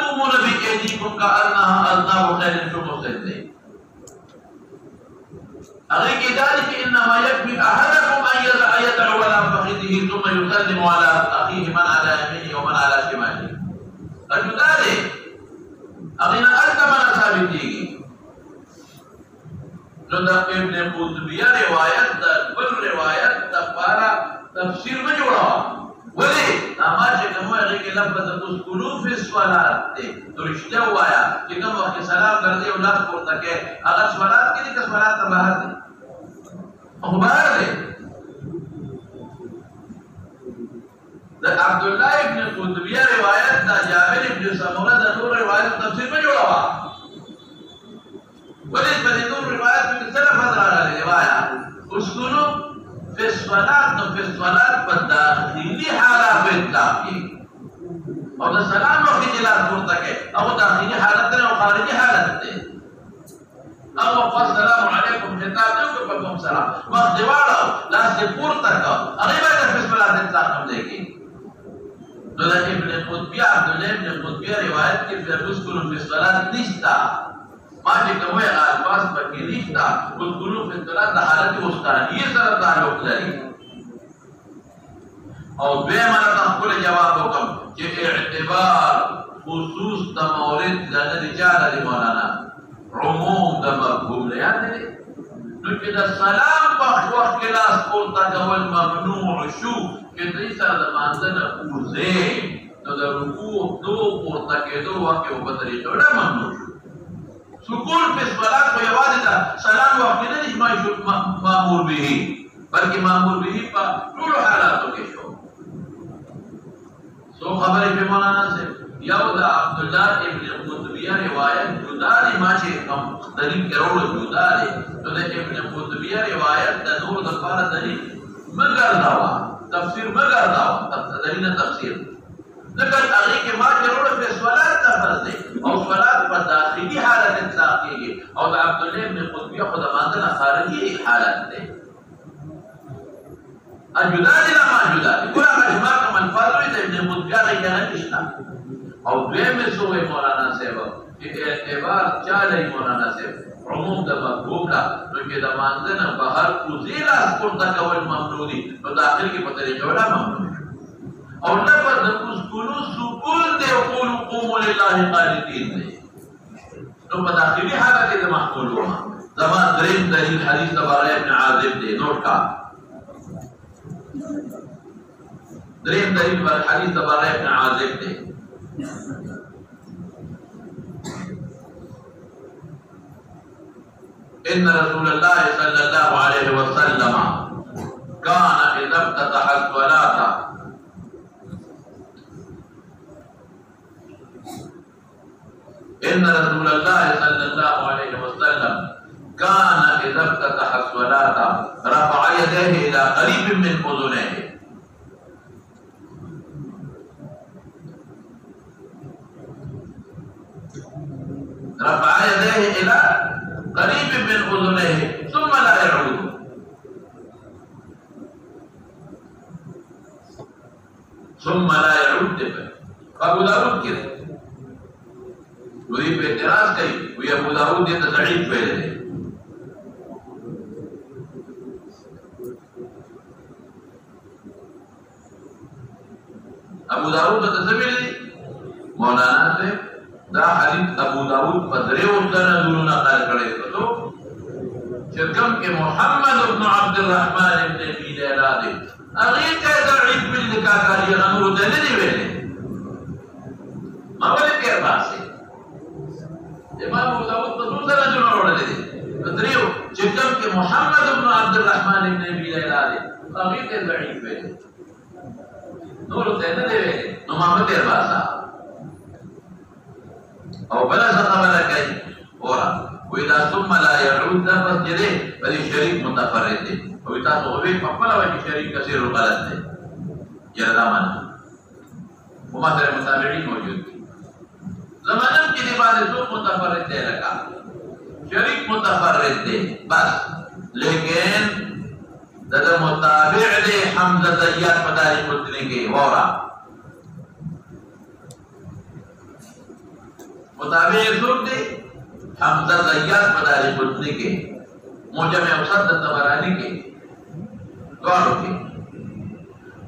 تومون بأيديكم كأنها أذناب خيل شمس أغيك ذلك إنما يكفي أحدكم أن يدعو على ثم يسلم على اخيه من على يمينه ومن على شماله الجدا دے اغینا ارتمنا ثابتیگی نو دا ابن قطبیہ روایت دا بل روایت دا پارا تفسیر میں جوڑا ولی اما چکمو اگه که لفظ تسکلو فی الصلاة دے تو رشتہ ہوا یا چکم وقت سلام کردے اولاد پورتا کہ اگر صلاة کی دی کہ صلاة تا باہر دے باہر دے دا عبداللہ ابن قطبیہ روایت دا جابر ابن سمورہ دا نور روایت تفسیر میں جوڑا ہوا ولی پر نور روایت میں صرف حضر آگا لے وایا اسکلو فی الصلاة نو فی الصلاة پر داخلی حالات اطلاقی اور دا سلام وقتی جلال پورتا کہ او داخلی حالت دے او خارجی حالت دے او السلام علیکم خطاب دے او پکم سلام وقت دیوارا لاس دے پورتا کہ اغیبا دا فی الصلاة اطلاق ہم دے گی تو دا ابن قطبیہ عبداللہ ابن قطبیہ روایت کی فی الرسکل فی الصلاة نشتا ماجی کموی الفاظ پکی نشتا اسکلو فی الصلاة دا حالت استانی سر تعلق لری او بے مرتا کل جواب حکم کہ اعتبار خصوص دا مورد دا رجالہ دی مولانا عموم دا مفہوم لیان دی نو کہ دا سلام پخ وقت کلاس پورتا گول ممنوع شو کہ دیسا دا ماندن اوزے نو دا رکوع دو پورتا کے دو وقت و بطری توڑا ممنوع شو سکون پہ صلاة کو یوازی دا سلام وقت نہیں معمول بھی بلکہ معمول بھی پا طول حالاتوں کے شو سو خبری پہ مولانا سے یو دا عبداللہ ابن قطبیہ روایت جدا دی ماشی کم دلیل کروڑ جدا دی تو دا ابن قطبیہ روایت دا نور دا پارا دلیل مگر داوا تفسیر مگر داوا دلیل تفسیر لیکن اگلی کے ماں کروڑ پہ صلاة تفرز دے اور صلاة پر داخلی حالت اطلاق کی گئی اور دا عبداللہ ابن قطبیہ خدا ماندنا خارجی حالت دے جدا دی لما جدا دی کلا مجمع کا منفاظ ہوئی دا ابن قطبیہ غیر نکشنا اور دوے میں سوئے مولانا صاحب کہ اعتبار چالے مولانا صاحب عموم دا مفہوم لا کیونکہ دا ماندنا بہر کزیل اسکر دا کول ممنونی تو داخل کی پتر جوڑا ممنونی اور لفظ اسکلو سکون دے وقول قوموا للہ قانتین دے تو بداخلی حالت دے محقول ہوا زمان درین دلیل حدیث تبارہ ابن عازب دے نوٹ کا درین دلیل پر حدیث تبارہ ابن عازب دے ان رسول اللہ صلی اللہ علیہ وسلم کان اذا افتتح الصلاة ان رسول اللہ صلی اللہ علیہ وسلم کان اذا افتتح الصلاة رفع یدیہ الى قریب من اذنیہ رفع يديه إلى قريب من أذنيه ثم لا يعود أبو داود كده يريد باعتراض كي ويا أبو داود يتضعيف بيده أبو داود تسمي مولانا سے دا حدیث ابو داود بدرے وزدن دونوں نقل کرے تو شرکم کے محمد ابن عبد الرحمن ابن بیلیلا دے اغیر کا ضعیف بالنکا کاری غنور دنے دی ویلے مولے کے ارباس سے امام ابو داود بزرزن دونوں روڑے دے بدرے شرکم کے محمد ابن عبد الرحمن ابن بیلیلا دے اغیر کا ضعیف ویلے نور دنے دی ویلے محمد کے ارباس او بلا خبر کئی اور وإذا ثم لا يعود لفظ جدے بلی شریک متفرد دے وإذا تغوی فقبلا وجه شریک کثیر الغلط دے جردہ منا ومثل متابعین موجود دی زمانم کی دیباد تو متفرد دے لگا شریک متفرد دے بس لیکن دادا متابع دے حمزہ زیاد پداری قدنے کے وورا مطابع سوک دے حمزہ زیاد پداری قدنے کے موجم اوسط تبرانی کے دواروں کے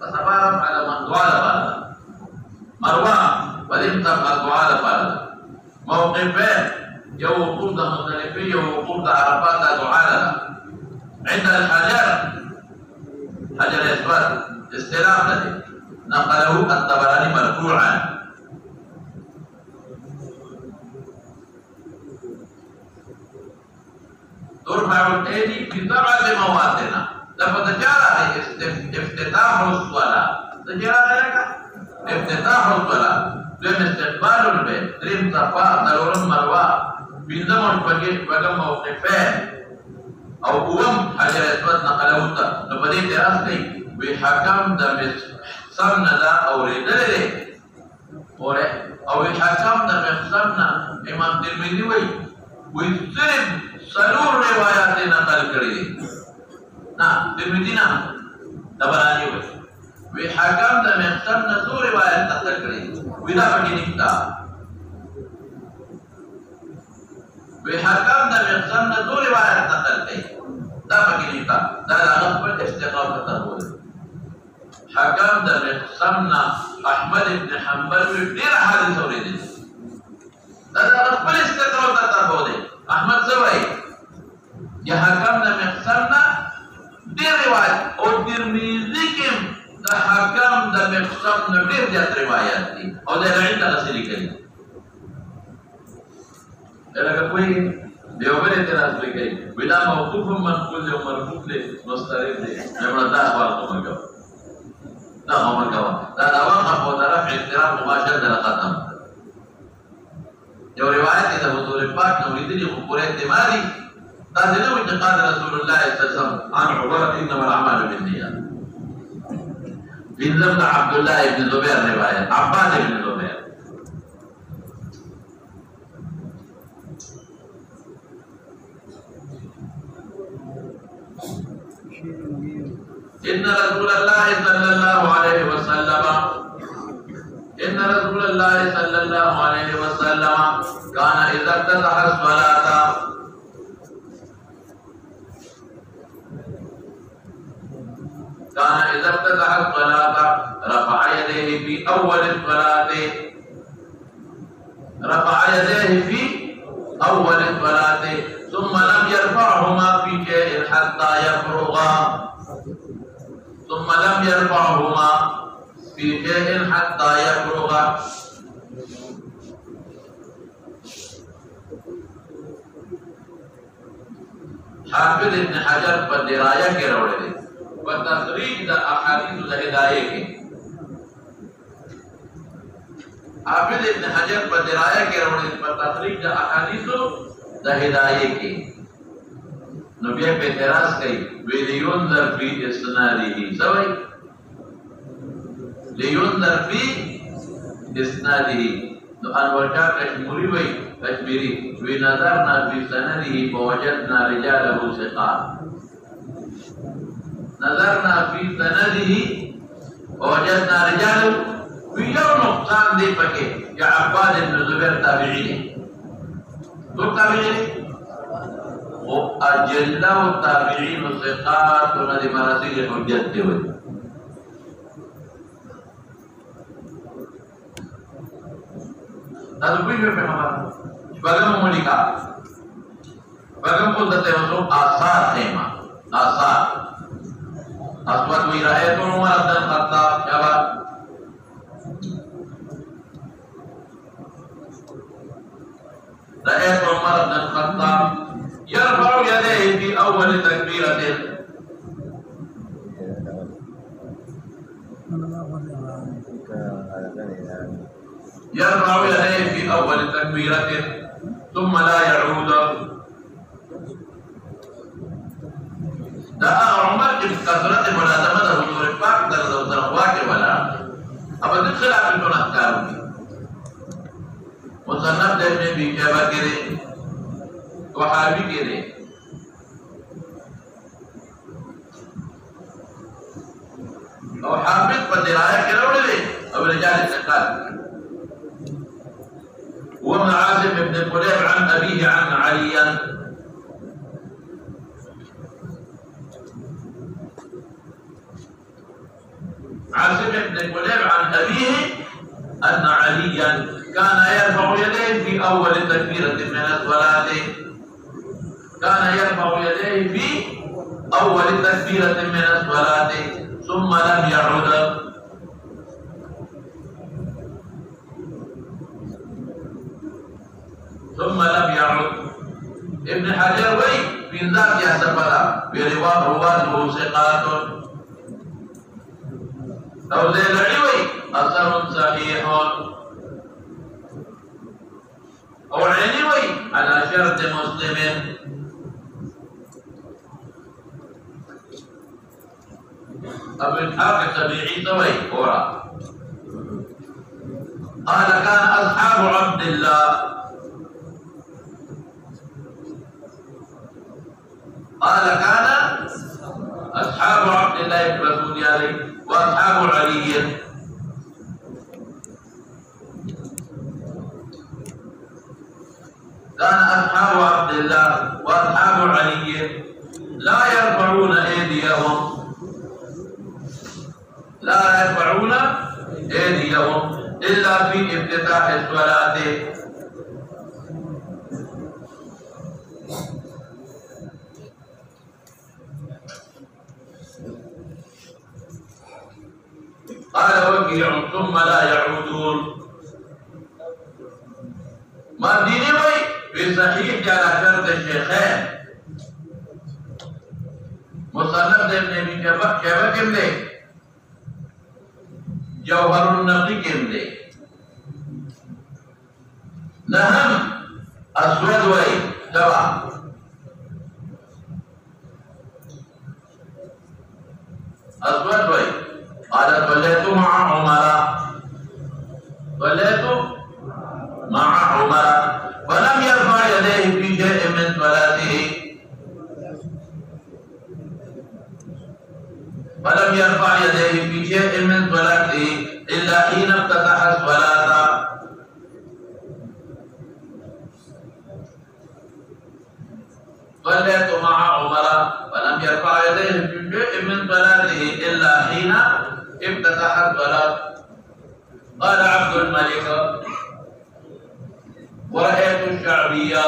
فسبارم على من دوال بالله مروان ولمتم الدوال بالله موقفين يو وقوف مختلفين يو وقوف عرفات دوال عند الحجر حجر اسود استلام ذلك نقله الطبراني مرفوعا. ترفع الايدي في 7 مواطن لما تجارة افتتاح الصلاة، تجارة لك افتتاح الصلاة، لم استقبال البيت، تريم صفاء، دلورم مروة، بينزمون بقم موقفين أو قوم حجر اسود نقلوتا، نبدي دراسي بحكم دا مصرنا دا أو ريدلي أو بحكم دا مصرنا إمام ترمذي ويصرف سلور روايات نقل كريدي. nah Tirmidzi nah Tabarani we hakam da mehsan na do riwayat nakal kari wida begini kita we hakam da mehsan na do riwayat nakal kari da begini kita da agak per istiqam terbuat hakam da mehsan na Ahmad ibn Hanbal we dir hadis awridi da agak per istiqam terbuat Ahmad sawai ya hakam da mehsan na دیر روایت اور ترمذی کے دا حکم دا مقسم نبیر جات روایت دی اور دا عند رسلی کری لکه کوئی دیوبر اعتراض لکي بلا موقوف منقول جو مرفوع دے مسترد دے جمع دا اخبار کو مرکو دا وقف و طرف اعتراف مباشر دا ختم جو روایت دا حضور پاک نوریدنی خبور اعتمادی تاجنه وجقال رسول الله صلى الله عليه وسلم عن عبارة إنما الأعمال بالنيات. بن عبد الله بن زبير رواية عباد بن زبير إن رسول الله صلى الله عليه وسلم كان إذا افتتح الصلاة رفع يديه في أول الصلاة ثم لم يرفعهما في شيء حتى يفرغ حافظ ابن حجر پر دراية کے روڑے دے وتخريج دا احاديث الهدايه کے حافظ ابن حجر پر درايه کے روڑے پر تخريج دا احاديث الهدايه کے نبی پہ اعتراض کئی ویلیونذر فی اسناده سوئی لیونذر فی اسناده تو انور شاہ کشمیری وی نظرنا فی سنده فوجدنا رجاله ثقات نظرنا في سنده ووجدنا رجاله في يوم نقصان دي پکے یا عباد بن زبیر تابعی تو تابعی وہ اجلہ و تابعین و ثقات و ندی مراسیل حجت دے ہوئے تازو کوئی میں ہمارا بگم مولکا بگم کو دتے ہو آثار خیمہ آثار أصوات رأيت عمر بن الخطاب جواب رأيت عمر بن الخطاب يرفع يديه في أول تكبيرة ثم لا يعود. دعا عمر كثرة ملازمة حضور پاک درواق والا اب خلاف الافکار ہوئی. مصنف دیکھ میں بھی شیبہ کرے وحابی کرے اور حافظ پر درایا کرے لے اب رجال الثقات. وابن عاصم بن قليب عن أبيه عن عليا عاصم بن قليب عن أبيه أن عليا كان يرفع يديه في أول تكبيرة من الصلاة. كان يرفع يديه في أول تكبيرة من الصلاة ثم لم يعد. ثم لم يعد. ابن حجر وي في ذات يا سفلا برواته ثقات. أو زيلعي وي أثر صحيح. أو عيني وي على شرط مسلم. أبو الحق السبيعي طوي ورا قال كان أصحاب عبد الله كان أصحاب عبد الله بن مسعود عليه وأصحاب علي كان أصحاب عبد الله وأصحاب علي لا يرفعون أيديهم إلا في افتتاح الصلاة. قال وكيع ثم لا يعودون. مديني وي في صحيح على شرط الشيخين. مصنف ابن ابي شيبه كمله جوهر النقي كمله نهم اسود وي دوا اسود وي قال صليت مع عمر فلم يرفع يديه في شيء من صلاته. إلا حين افتتح الصلاة. صليت مع عمر فلم يرفع يديه في شيء من صلاته إلا حين افتتح الصلاة. قال عبد الملك ورأيت الشعبية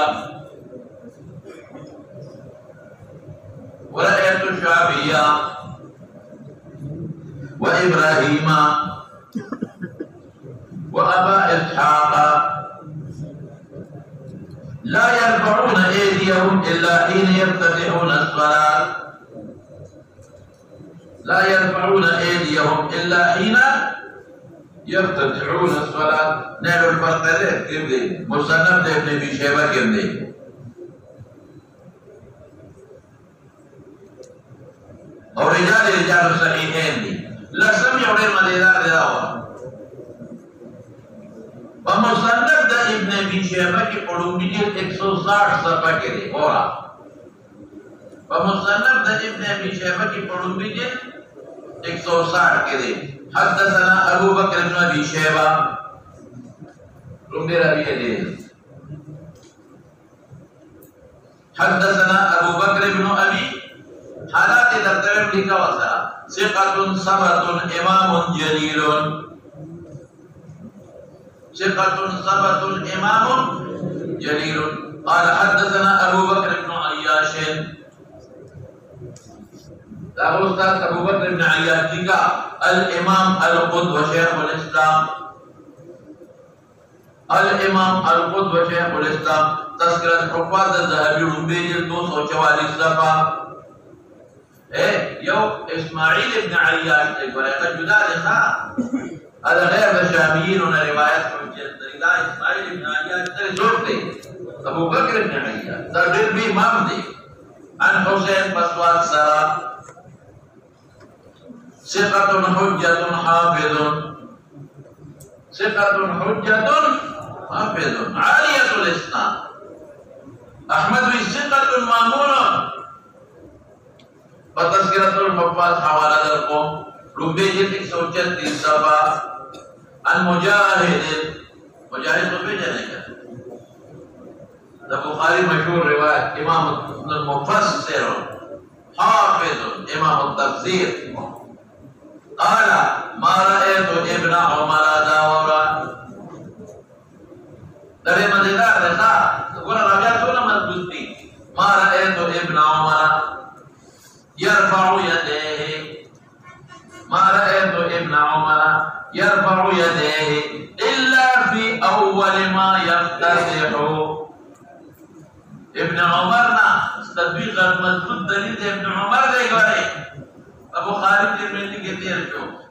وإبراهيم وأبا إسحاق لا يرفعون أيديهم إلا حين يفتتحون الصلاة. نحن الفرقين كيف دي مصنف ابن ابي شيبه كيف دي اور رجال الصحيحين دي لا سمع غير مديدار داوا. ومصنف ابن ابي شيبه کی قلوبی 160 صفحہ کے دي اورا. ومصنف ابن ابي شيبه کی قلوبی 160 کے دي. حدثنا ابو بكر بن ابي شيبه حدثنا ابو بكر بن ابي حالات ترتیب لکھا وسا ثقة ثبت امام جليل. قال حدثنا ابو بكر بن عياش. استاذ ابو بكر بن عياش لکھا الامام القدوة شيخ الاسلام الامام القدوة شيخ الاسلام تذكرة الحفاظ الذهبي رمبيج 244 صفحة. يو اسماعيل ابن عياش الورقة جدا لخا هذا غير الشاميين هنا روايات حجة اسماعيل ابن عياش ترزوكتي ابو بكر ابن عياش تردد بي مامدي عن حسين بسوات سرا ثقة حجة حافظ ثقة حجة حافظ عالية الإسناد أحمد ثقة مامون وتذكرة الحفاظ حوالة القوم ربيجة 136 صفحة. عن مجاهد ربيجة نكا البخاري مشهور رواية إمام المفسر حافظ إمام التفسير قال ما رأيت ابن عمر داورا dari mendekar desa kurang rakyat sudah mengikuti ما رأيت ابن عمر يرفع يديه ما رأيت ابن عمر يرفع يديه إلا في أول ما يفتتح. ابن عمر نا تطبيق المذكور دليل ابن عمر ده يقولي ابو خالد ترمذي كثير شو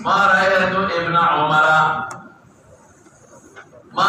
ما رأيت ابن عمر ما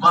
ما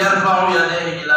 يرفع يديه إلى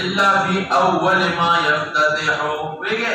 إلا في أول ما يفتتح بيجي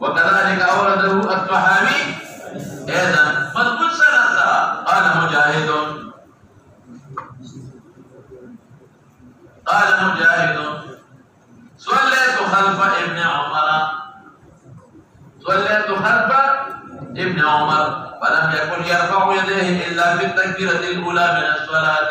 وكذلك أورده الطحاوي أيضا مضبوط سند قال مجاهد صليت خلف ابن عمر فلم يكن يرفع يديه إلا في التكبيرة الأولى من الصلاة.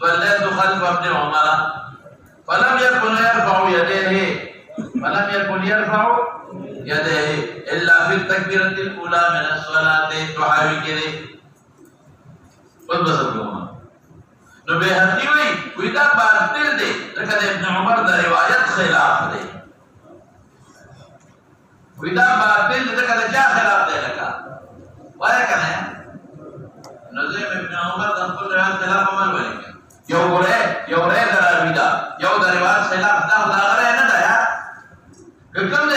صليت خلف ابن عمر فلم يكن يرفع يديه إلا في التكبيرة الأولى من الصلاة. تحاوي كده بس بقولنا نبي هتيوي وإذا باطل ده لكن ابن عمر ده رواية خلاف ده وإذا باطل ده كده جاء خلاف ده لك ولا كنا نزيم ابن عمر ده كل رواية خلاف عمل ولا كنا يوري دراويدا يو دراويد خلاف ده غير هنا يا كم ده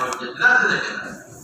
حجت لا ده كده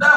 ده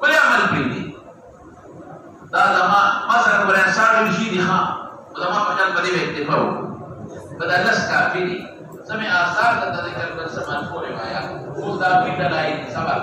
ولا عمل فيني هذا مثلا ولا صار يشيد خا ولا ما مجال بدي بيتفاو بدل لسكا فيني سمع آثار تذكر بس مرفوع رواية وذا في دلائل سبب